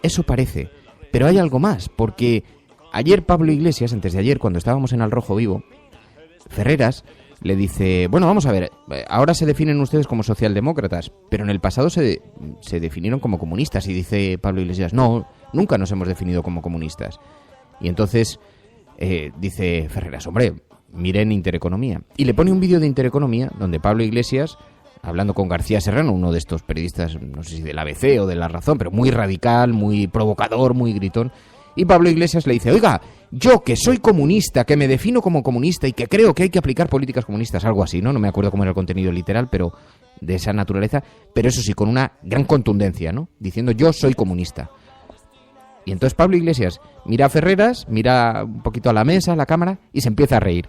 Eso parece, pero hay algo más, porque ayer Pablo Iglesias, antes de ayer, cuando estábamos en Al Rojo Vivo, Ferreras le dice, bueno, vamos a ver, ahora se definen ustedes como socialdemócratas, pero en el pasado se definieron como comunistas, y dice Pablo Iglesias, no, nunca nos hemos definido como comunistas. Y entonces dice Ferreras, hombre, miren Intereconomía. Y le pone un vídeo de Intereconomía donde Pablo Iglesias, hablando con García Serrano, uno de estos periodistas, no sé si del ABC o de La Razón, pero muy radical, muy provocador, muy gritón. Y Pablo Iglesias le dice, oiga, yo que soy comunista, que me defino como comunista y que creo que hay que aplicar políticas comunistas, algo así, ¿no? No me acuerdo cómo era el contenido literal, pero de esa naturaleza, pero eso sí, con una gran contundencia, ¿no? Diciendo yo soy comunista. Y entonces Pablo Iglesias mira a Ferreras, mira un poquito a la mesa, a la cámara, y se empieza a reír.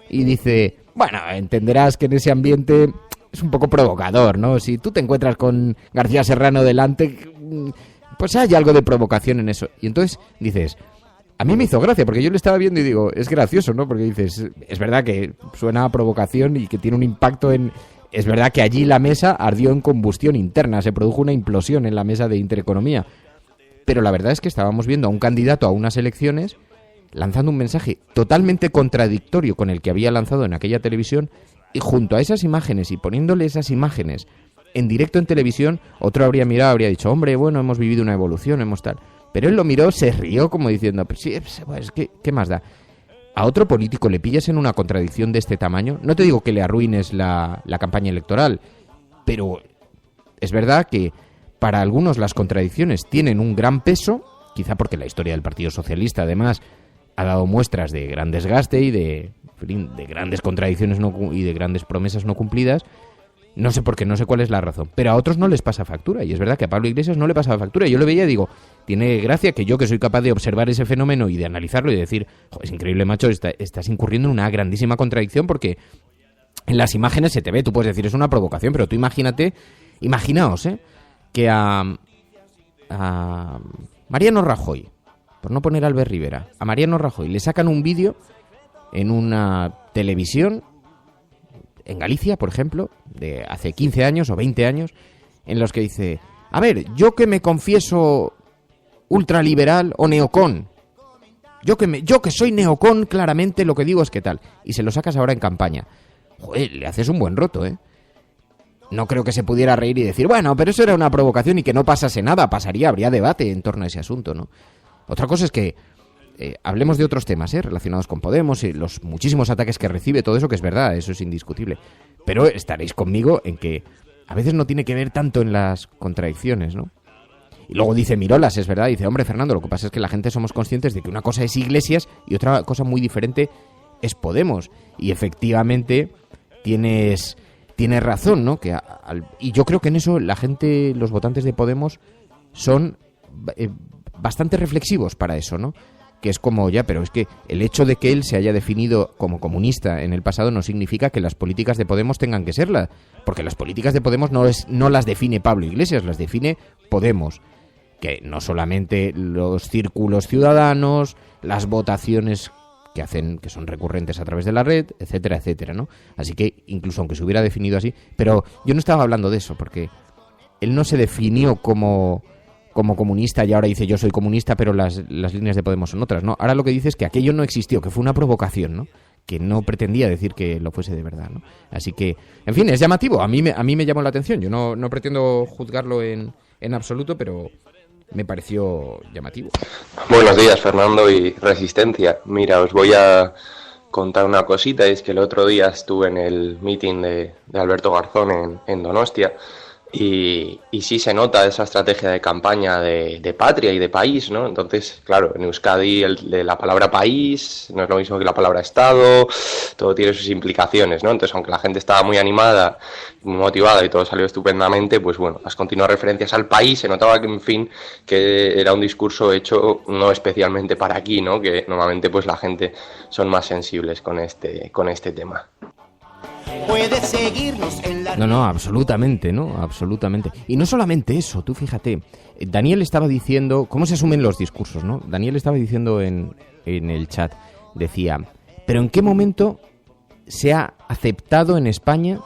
Y dice, bueno, entenderás que en ese ambiente es un poco provocador, ¿no? Si tú te encuentras con García Serrano delante, pues hay algo de provocación en eso. Y entonces dices, a mí me hizo gracia, porque yo le estaba viendo y digo, es gracioso, ¿no? Porque dices, es verdad que suena a provocación y que tiene un impacto en... Es verdad que allí la mesa ardió en combustión interna, se produjo una implosión en la mesa de Intereconomía. Pero la verdad es que estábamos viendo a un candidato a unas elecciones lanzando un mensaje totalmente contradictorio con el que había lanzado en aquella televisión, y junto a esas imágenes y poniéndole esas imágenes en directo en televisión, otro habría mirado, habría dicho, hombre, bueno, hemos vivido una evolución, hemos tal... Pero él lo miró, se rió como diciendo, pues sí, pues, ¿qué más da? A otro político le pillas en una contradicción de este tamaño, no te digo que le arruines la campaña electoral, pero es verdad que para algunos las contradicciones tienen un gran peso, quizá porque la historia del Partido Socialista además ha dado muestras de gran desgaste y de grandes contradicciones y de grandes promesas no cumplidas. No sé por qué, no sé cuál es la razón, pero a otros no les pasa factura, y es verdad que a Pablo Iglesias no le pasaba factura. Yo lo veía y digo, tiene gracia que yo, que soy capaz de observar ese fenómeno y de analizarlo y de decir, es increíble, macho, estás incurriendo en una grandísima contradicción, porque en las imágenes se te ve, tú puedes decir, es una provocación, pero tú imaginaos, que a Mariano Rajoy, por no poner a Albert Rivera, a Mariano Rajoy le sacan un vídeo en una televisión en Galicia, por ejemplo, de hace 15 años o 20 años, en los que dice, a ver, yo que me confieso ultraliberal o neocon, yo que soy neocon, claramente lo que digo es que tal, y se lo sacas ahora en campaña. Joder, le haces un buen roto, ¿eh? No creo que se pudiera reír y decir, bueno, pero eso era una provocación y que no pasase nada, habría debate en torno a ese asunto, ¿no? Otra cosa es que hablemos de otros temas, relacionados con Podemos y los muchísimos ataques que recibe, todo eso, que es verdad, eso es indiscutible. Pero estaréis conmigo en que a veces no tiene que ver tanto en las contradicciones, ¿no? Y luego dice Mirolas, es verdad, dice, hombre, Fernando, lo que pasa es que la gente somos conscientes de que una cosa es Iglesias y otra cosa muy diferente es Podemos. Y efectivamente tienes razón, ¿no? Y yo creo que en eso la gente, los votantes de Podemos, son bastante reflexivos para eso, ¿no? Que es como, ya, pero es que el hecho de que él se haya definido como comunista en el pasado no significa que las políticas de Podemos tengan que serlas, porque las políticas de Podemos no las define Pablo Iglesias, las define Podemos, que no solamente los círculos ciudadanos, las votaciones que hacen, que son recurrentes a través de la red, etcétera, etcétera, ¿no? Así que incluso aunque se hubiera definido así, pero yo no estaba hablando de eso, porque él no se definió como comunista y ahora dice yo soy comunista, pero las líneas de Podemos son otras, ¿no? Ahora lo que dice es que aquello no existió, que fue una provocación, ¿no? Que no pretendía decir que lo fuese de verdad, ¿no? Así que, en fin, es llamativo, a mí me llamó la atención, yo no pretendo juzgarlo en absoluto, pero me pareció llamativo. Buenos días, Fernando y Resistencia. Mira, os voy a contar una cosita, es que el otro día estuve en el meeting de Alberto Garzón en Donostia. Y sí se nota esa estrategia de campaña de patria y de país, ¿no? Entonces, claro, en Euskadi la palabra país no es lo mismo que la palabra Estado, todo tiene sus implicaciones, ¿no? Entonces, aunque la gente estaba muy animada, muy motivada y todo salió estupendamente, pues bueno, las continuas referencias al país, se notaba que, en fin, que era un discurso hecho no especialmente para aquí, ¿no? Que normalmente pues la gente son más sensibles con este tema. Puedes seguirnos en la... No, absolutamente, ¿no? Absolutamente. Y no solamente eso, tú fíjate, Daniel estaba diciendo, ¿cómo se asumen los discursos, no? Daniel estaba diciendo en el chat, decía, ¿pero en qué momento se ha aceptado en España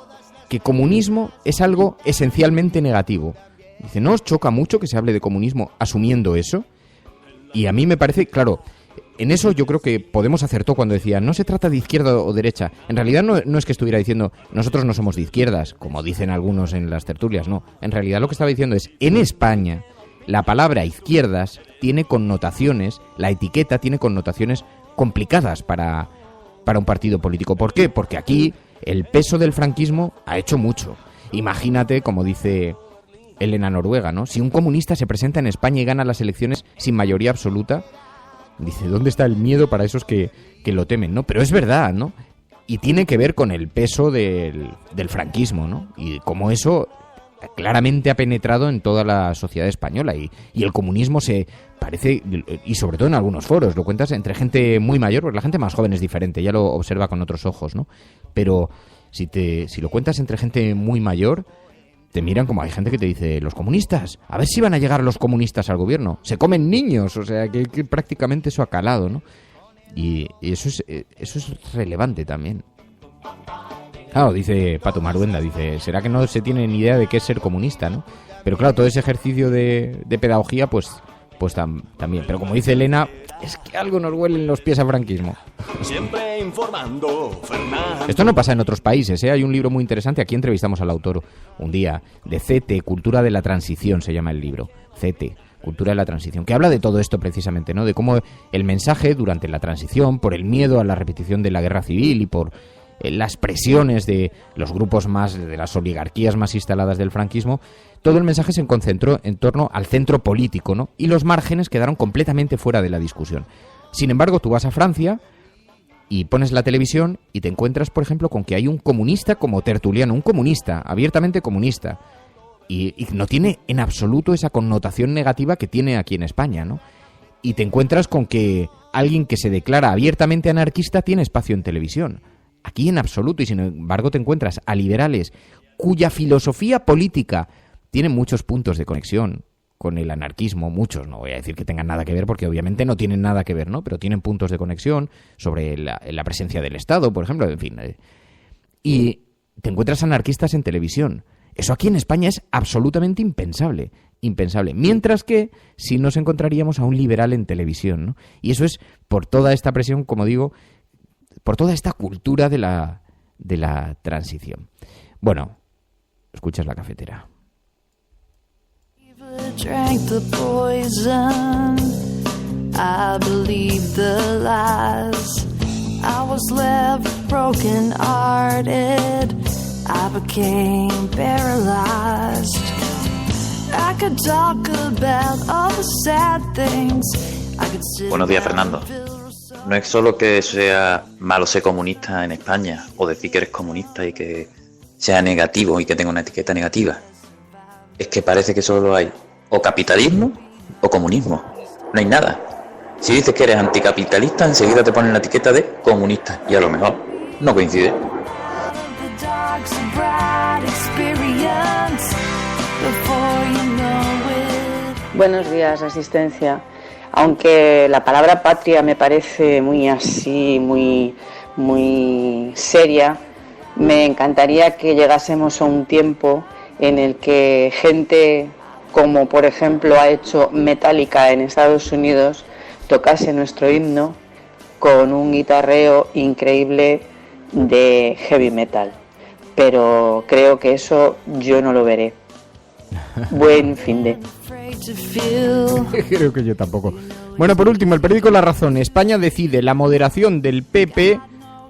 que comunismo es algo esencialmente negativo? Dice, ¿no os choca mucho que se hable de comunismo asumiendo eso? Y a mí me parece, claro... En eso yo creo que Podemos acertó cuando decía no se trata de izquierda o derecha. En realidad no es que estuviera diciendo nosotros no somos de izquierdas, como dicen algunos en las tertulias, no. En realidad lo que estaba diciendo es, en España la palabra izquierdas tiene connotaciones, la etiqueta tiene connotaciones complicadas para un partido político. ¿Por qué? Porque aquí el peso del franquismo ha hecho mucho. Imagínate, como dice Elena Noruega, ¿no? Si un comunista se presenta en España y gana las elecciones sin mayoría absoluta... Dice, ¿dónde está el miedo para esos que lo temen, no? Pero es verdad, ¿no? y tiene que ver con el peso del franquismo, ¿no? Y cómo eso claramente ha penetrado en toda la sociedad española y el comunismo se parece, y sobre todo en algunos foros, lo cuentas entre gente muy mayor, porque la gente más joven es diferente, ya lo observa con otros ojos, ¿no? Pero si lo cuentas entre gente muy mayor, te miran como hay gente que te dice, los comunistas, a ver si van a llegar los comunistas al gobierno, se comen niños, o sea, que prácticamente eso ha calado, ¿no? Y eso es relevante también. Claro, dice Pato Maruenda, dice, ¿será que no se tiene ni idea de qué es ser comunista, no? Pero claro, todo ese ejercicio de pedagogía, pues también. Pero como dice Elena, es que algo nos huele en los pies a franquismo. Siempre informando, Fernando. Esto no pasa en otros países, ¿eh? Hay un libro muy interesante, aquí entrevistamos al autor un día, de CT, Cultura de la Transición, se llama el libro, CT, Cultura de la Transición, que habla de todo esto precisamente, ¿no? De cómo el mensaje durante la transición, por el miedo a la repetición de la guerra civil y por las presiones de los grupos más, de las oligarquías más instaladas del franquismo, todo el mensaje se concentró en torno al centro político, ¿no? Y los márgenes quedaron completamente fuera de la discusión. Sin embargo, tú vas a Francia y pones la televisión y te encuentras, por ejemplo, con que hay un comunista como Tertuliano, un comunista, abiertamente comunista, y no tiene en absoluto esa connotación negativa que tiene aquí en España, ¿no? Y te encuentras con que alguien que se declara abiertamente anarquista tiene espacio en televisión. Aquí en absoluto, y sin embargo te encuentras a liberales cuya filosofía política tiene muchos puntos de conexión con el anarquismo, muchos, no voy a decir que tengan nada que ver, porque obviamente no tienen nada que ver, ¿no? Pero tienen puntos de conexión sobre la presencia del Estado, por ejemplo, en fin. Y te encuentras anarquistas en televisión. Eso aquí en España es absolutamente impensable, mientras que sí nos encontraríamos a un liberal en televisión, ¿no? Y eso es por toda esta presión, como digo, por toda esta cultura de la transición. Bueno, escuchas La Cafetera. Drank the poison, I believed the lies, I was left broken hearted, I became paralyzed, I could talk about all the sad things, I could sit. Buenos días, Fernando. No es solo que sea malo ser comunista en España o decir que eres comunista y que sea negativo y que tenga una etiqueta negativa. Es que parece que solo hay o capitalismo o comunismo. No hay nada. Si dices que eres anticapitalista, enseguida te ponen la etiqueta de comunista y a lo mejor no coincide. Buenos días, Asistencia. Aunque la palabra patria me parece muy así, muy seria, me encantaría que llegásemos a un tiempo en el que gente como por ejemplo ha hecho Metallica en Estados Unidos tocase nuestro himno con un guitarreo increíble de heavy metal. Pero creo que eso yo no lo veré. Buen fin de... Creo que yo tampoco. Bueno, por último, el periódico La Razón. España decide la moderación del PP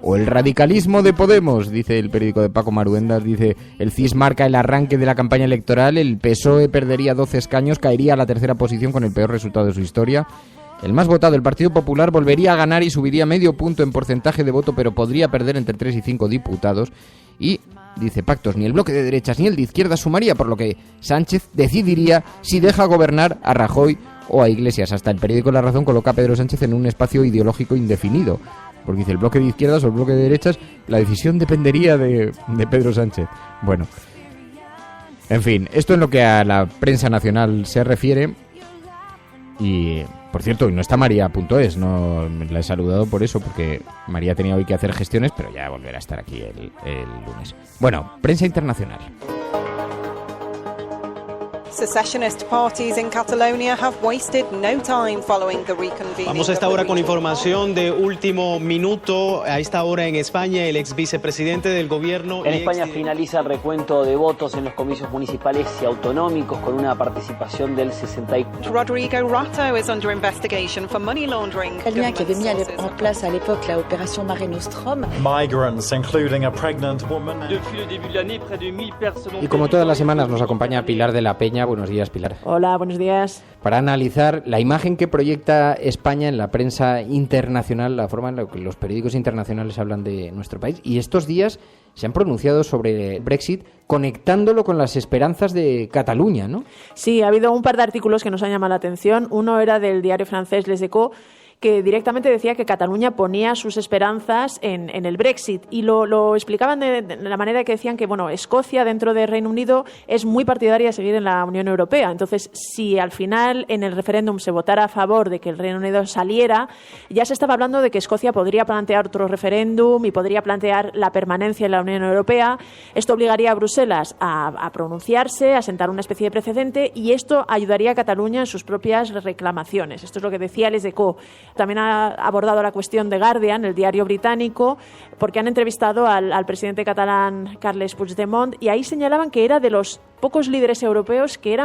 o el radicalismo de Podemos, dice el periódico de Paco Maruendas. Dice, el CIS marca el arranque de la campaña electoral, el PSOE perdería 12 escaños, caería a la tercera posición con el peor resultado de su historia. El más votado, el Partido Popular, volvería a ganar y subiría medio punto en porcentaje de voto, pero podría perder entre 3 y 5 diputados. Y, dice, pactos, ni el bloque de derechas ni el de izquierdas sumaría, por lo que Sánchez decidiría si deja gobernar a Rajoy o a Iglesias. Hasta el periódico La Razón coloca a Pedro Sánchez en un espacio ideológico indefinido, porque dice, el bloque de izquierdas o el bloque de derechas, la decisión dependería de Pedro Sánchez. Bueno, en fin, esto en lo que a la prensa nacional se refiere. Y, por cierto, hoy no está María.es, no la he saludado por eso, porque María tenía hoy que hacer gestiones, pero ya volverá a estar aquí el lunes. Bueno, prensa internacional. Secessionist parties in Catalonia have wasted no time following the reconvening. Vamos a esta hora con información de último minuto. A esta hora en España, el ex vicepresidente del gobierno... En España finaliza el recuento de votos en los comicios municipales y autonómicos con una participación del 64%. Rodrigo Rato is under investigation for money laundering. Italien qui avait mis en place à l'époque la opération Mare Nostrum. Migrants, including a pregnant woman. Depuis le début de l'année, près de 1000 personnes. Y como todas las semanas nos acompaña Pilar de la Peña, buenos días, Pilar. Hola, buenos días. Para analizar la imagen que proyecta España en la prensa internacional, la forma en la que los periódicos internacionales hablan de nuestro país, y estos días se han pronunciado sobre Brexit conectándolo con las esperanzas de Cataluña, ¿no? Sí, ha habido un par de artículos que nos han llamado la atención. Uno era del diario francés Les Echos, que directamente decía que Cataluña ponía sus esperanzas en el Brexit, y lo explicaban de la manera que decían que, bueno, Escocia dentro del Reino Unido es muy partidaria de seguir en la Unión Europea. Entonces, si al final en el referéndum se votara a favor de que el Reino Unido saliera, ya se estaba hablando de que Escocia podría plantear otro referéndum y podría plantear la permanencia en la Unión Europea. Esto obligaría a Bruselas a pronunciarse, a sentar una especie de precedente, y esto ayudaría a Cataluña en sus propias reclamaciones. Esto es lo que decía Les Echos. También ha abordado la cuestión de Guardian, el diario británico, porque han entrevistado al presidente catalán Carles Puigdemont, y ahí señalaban que era de los pocos líderes europeos que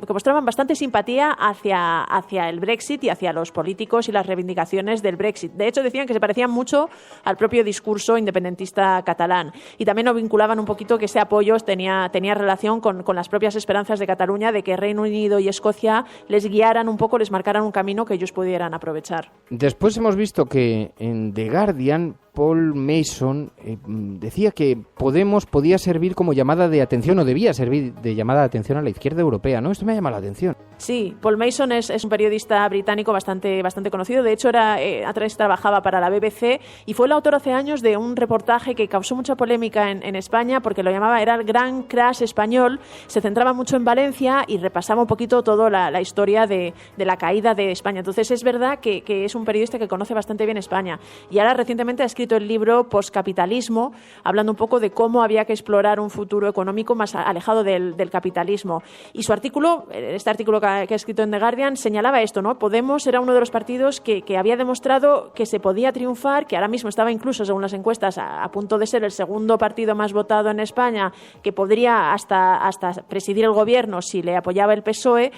mostraban bastante simpatía hacia el Brexit y hacia los políticos y las reivindicaciones del Brexit. De hecho, decían que se parecían mucho al propio discurso independentista catalán, y también lo vinculaban un poquito que ese apoyo tenía relación con las propias esperanzas de Cataluña de que Reino Unido y Escocia les guiaran un poco, les marcaran un camino que ellos pudieran aprovechar. Después hemos visto que en The Guardian Paul Mason decía que Podemos podía servir como llamada de atención, o debía servir de llamada de atención a la izquierda europea, ¿no? Esto me ha llamado la atención. Sí, Paul Mason es un periodista británico bastante conocido. De hecho, antes trabajaba para la BBC y fue el autor hace años de un reportaje que causó mucha polémica en España, porque lo llamaba, era el Gran Crash español. Se centraba mucho en Valencia y repasaba un poquito toda la historia de la caída de España. Entonces, es verdad que es un periodista que conoce bastante bien España. Y ahora recientemente ha escrito el libro Postcapitalismo, hablando un poco de cómo había que explorar un futuro económico más alejado del capitalismo. Y su artículo, este artículo que ha escrito en The Guardian, señalaba esto, ¿no? Podemos era uno de los partidos que había demostrado que se podía triunfar, que ahora mismo estaba incluso, según las encuestas, a punto de ser el segundo partido más votado en España, que podría hasta presidir el gobierno si le apoyaba el PSOE,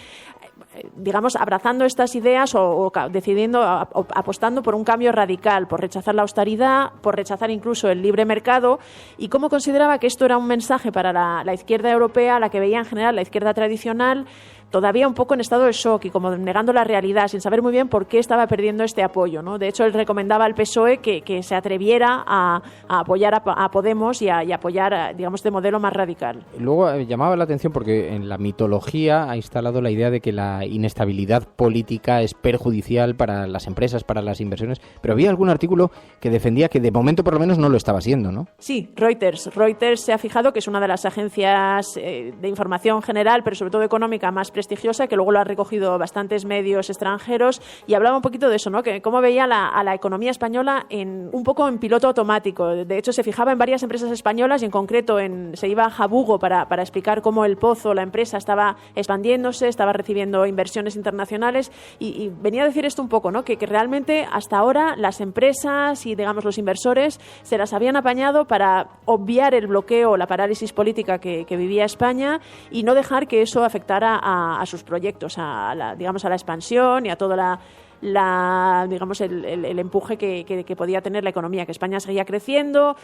digamos, abrazando estas ideas o decidiendo, apostando por un cambio radical, por rechazar la austeridad, por rechazar incluso el libre mercado, y cómo consideraba que esto era un mensaje para la izquierda europea, la que veía en general la izquierda tradicional, todavía un poco en estado de shock y como negando la realidad, sin saber muy bien por qué estaba perdiendo este apoyo, ¿no? De hecho, él recomendaba al PSOE que se atreviera a apoyar a Podemos y apoyar, digamos, este modelo más radical. Luego llamaba la atención porque en la mitología ha instalado la idea de que la inestabilidad política es perjudicial para las empresas, para las inversiones, pero había algún artículo que defendía que de momento por lo menos no lo estaba siendo, ¿no? Sí, Reuters se ha fijado que es una de las agencias de información general, pero sobre todo económica, más prestigiosa, que luego lo han recogido bastantes medios extranjeros, y hablaba un poquito de eso, ¿no? Que cómo veía a la economía española un poco en piloto automático. De hecho, se fijaba en varias empresas españolas y en concreto se iba a Jabugo para explicar cómo El Pozo, la empresa, estaba expandiéndose, estaba recibiendo inversiones internacionales, y venía a decir esto un poco, ¿no? Que realmente hasta ahora las empresas y, digamos, los inversores se las habían apañado para obviar el bloqueo, la parálisis política que vivía España, y no dejar que eso afectara a sus proyectos, a la expansión y a toda digamos, el empuje que podía tener la economía, que España seguía creciendo.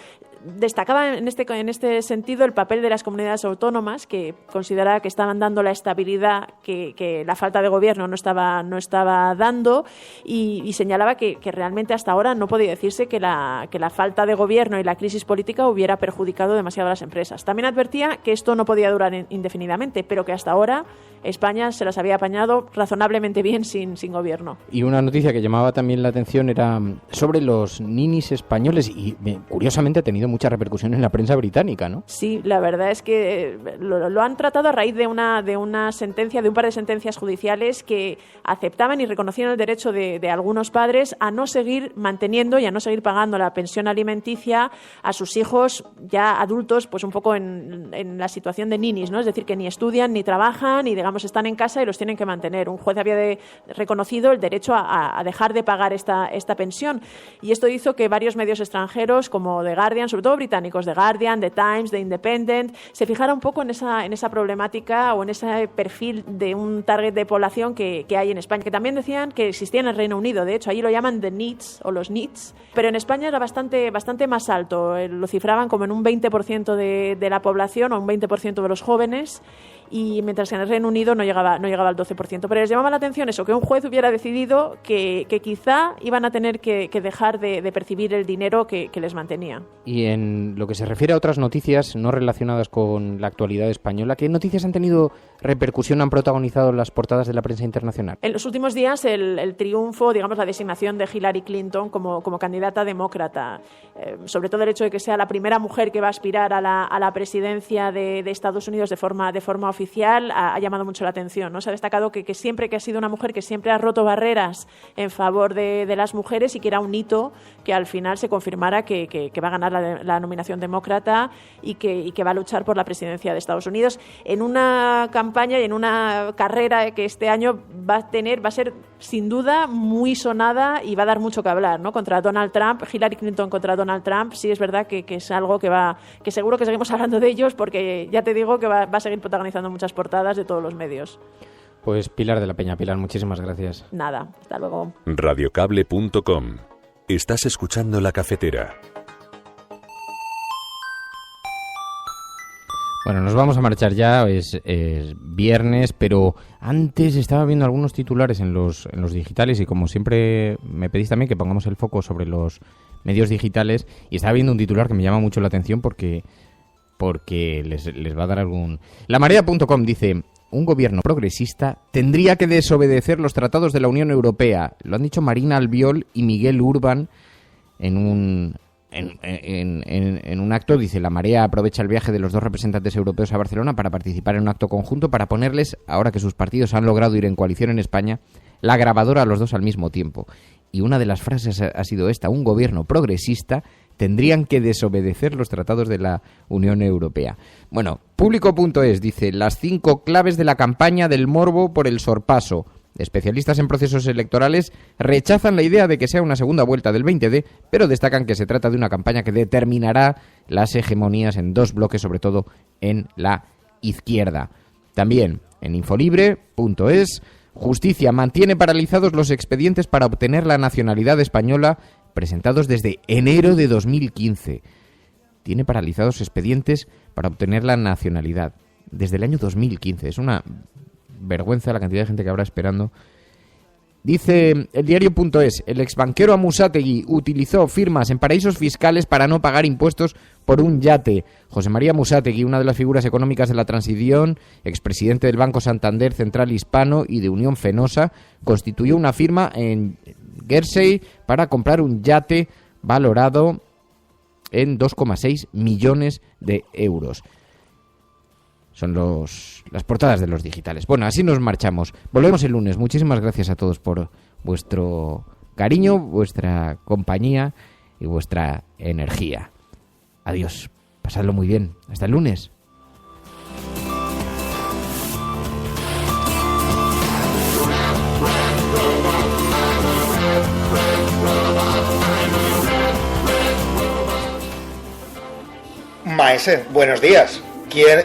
Destacaba en este sentido el papel de las comunidades autónomas, que consideraba que estaban dando la estabilidad que la falta de gobierno no estaba dando, y señalaba que realmente hasta ahora no podía decirse que la falta de gobierno y la crisis política hubiera perjudicado demasiado a las empresas. También advertía que esto no podía durar indefinidamente, pero que hasta ahora España se las había apañado razonablemente bien sin gobierno. Y una noticia que llamaba también la atención era sobre los ninis españoles, y curiosamente ha tenido mucha repercusión en la prensa británica, ¿no? Sí, la verdad es que lo han tratado a raíz de una sentencia, de un par de sentencias judiciales que aceptaban y reconocían el derecho de algunos padres a no seguir manteniendo y a no seguir pagando la pensión alimenticia a sus hijos ya adultos, pues un poco en la situación de ninis, ¿no? Es decir, que ni estudian ni trabajan y, digamos, están en casa y los tienen que mantener. Un juez había reconocido el derecho a dejar de pagar esta pensión, y esto hizo que varios medios extranjeros como The Guardian, sobre todo británicos, The Guardian, The Times, The Independent, se fijara un poco en esa problemática o en ese perfil de un target de población que hay en España, que también decían que existía en el Reino Unido. De hecho, allí lo llaman the needs o los needs, pero en España era bastante más alto. Lo cifraban como en un 20% de la población o un 20% de los jóvenes. y mientras que en el Reino Unido no llegaba al 12%. Pero les llamaba la atención eso, que un juez hubiera decidido que quizá iban a tener que dejar de percibir el dinero que les mantenía. Y en lo que se refiere a otras noticias no relacionadas con la actualidad española, ¿qué noticias han tenido repercusión, han protagonizado las portadas de la prensa internacional? En los últimos días el triunfo, digamos la designación de Hillary Clinton como candidata demócrata, sobre todo el hecho de que sea la primera mujer que va a aspirar a la presidencia de Estados Unidos de forma oficial, ha llamado mucho la atención, ¿no? Se ha destacado que siempre que ha sido una mujer que siempre ha roto barreras en favor de las mujeres y que era un hito que al final se confirmara que va a ganar la nominación demócrata y que va a luchar por la presidencia de Estados Unidos en una campaña y en una carrera que este año va a ser sin duda muy sonada y va a dar mucho que hablar, ¿no? Contra Donald Trump, Hillary Clinton contra Donald Trump, sí es verdad que es algo que seguro que seguimos hablando de ellos porque ya te digo que va a seguir protagonizando muchas portadas de todos los medios. Pues Pilar de la Peña. Pilar, muchísimas gracias. Nada, hasta luego. Radiocable.com. Estás escuchando La Cafetera. Bueno, nos vamos a marchar ya, es viernes, pero antes estaba viendo algunos titulares en los digitales y como siempre me pedís también que pongamos el foco sobre los medios digitales y estaba viendo un titular que me llama mucho la atención porque les va a dar algún... Lamarea.com dice: un gobierno progresista tendría que desobedecer los tratados de la Unión Europea. Lo han dicho Marina Albiol y Miguel Urban en un acto. Dice: La Marea aprovecha el viaje de los dos representantes europeos a Barcelona para participar en un acto conjunto para ponerles, ahora que sus partidos han logrado ir en coalición en España, la grabadora a los dos al mismo tiempo. Y una de las frases ha sido esta: un gobierno progresista tendrían que desobedecer los tratados de la Unión Europea. Bueno, Público.es dice: las 5 claves de la campaña del morbo por el sorpaso. Especialistas en procesos electorales rechazan la idea de que sea una segunda vuelta del 20D, pero destacan que se trata de una campaña que determinará las hegemonías en 2 bloques, sobre todo en la izquierda. También en Infolibre.es, Justicia mantiene paralizados los expedientes para obtener la nacionalidad española presentados desde enero de 2015. Tiene paralizados expedientes para obtener la nacionalidad desde el año 2015. Es una vergüenza la cantidad de gente que habrá esperando. Dice el diario.es: el exbanquero Amusátegui utilizó firmas en paraísos fiscales para no pagar impuestos por un yate. José María Amusátegui, una de las figuras económicas de la transición, expresidente del Banco Santander Central Hispano y de Unión Fenosa, constituyó una firma en Guernsey para comprar un yate valorado en 2,6 millones de euros. Son las portadas de los digitales. Bueno, así nos marchamos. Volvemos el lunes. Muchísimas gracias a todos por vuestro cariño, vuestra compañía y vuestra energía. Adiós. Pasadlo muy bien. Hasta el lunes. Maese, buenos días.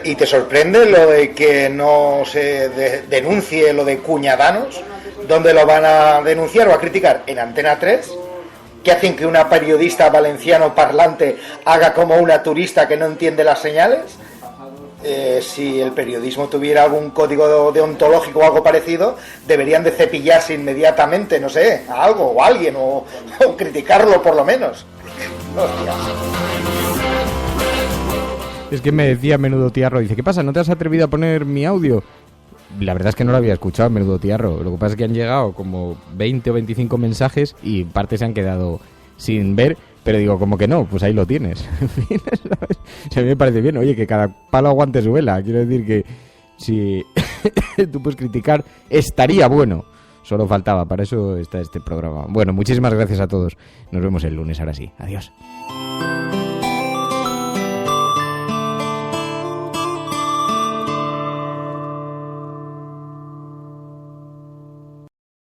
¿Y te sorprende lo de que no se denuncie lo de Cuñadanos? ¿Dónde lo van a denunciar o a criticar? ¿En Antena 3? ¿Qué hacen que una periodista valenciano parlante haga como una turista que no entiende las señales? Si el periodismo tuviera algún código deontológico o algo parecido, deberían de cepillarse inmediatamente, no sé, a algo o a alguien, o criticarlo por lo menos. Hostias. Es que me decía Menudo Tiarro, dice: ¿qué pasa? ¿No te has atrevido a poner mi audio? La verdad es que no lo había escuchado, Menudo Tiarro. Lo que pasa es que han llegado como 20 o 25 mensajes y parte se han quedado sin ver, pero digo, como que no, pues ahí lo tienes. En fin, ¿sabes? O sea, a mí me parece bien, oye, que cada palo aguante su vela. Quiero decir que si tú puedes criticar, estaría bueno. Solo faltaba, para eso está este programa. Bueno, muchísimas gracias a todos. Nos vemos el lunes, ahora sí. Adiós.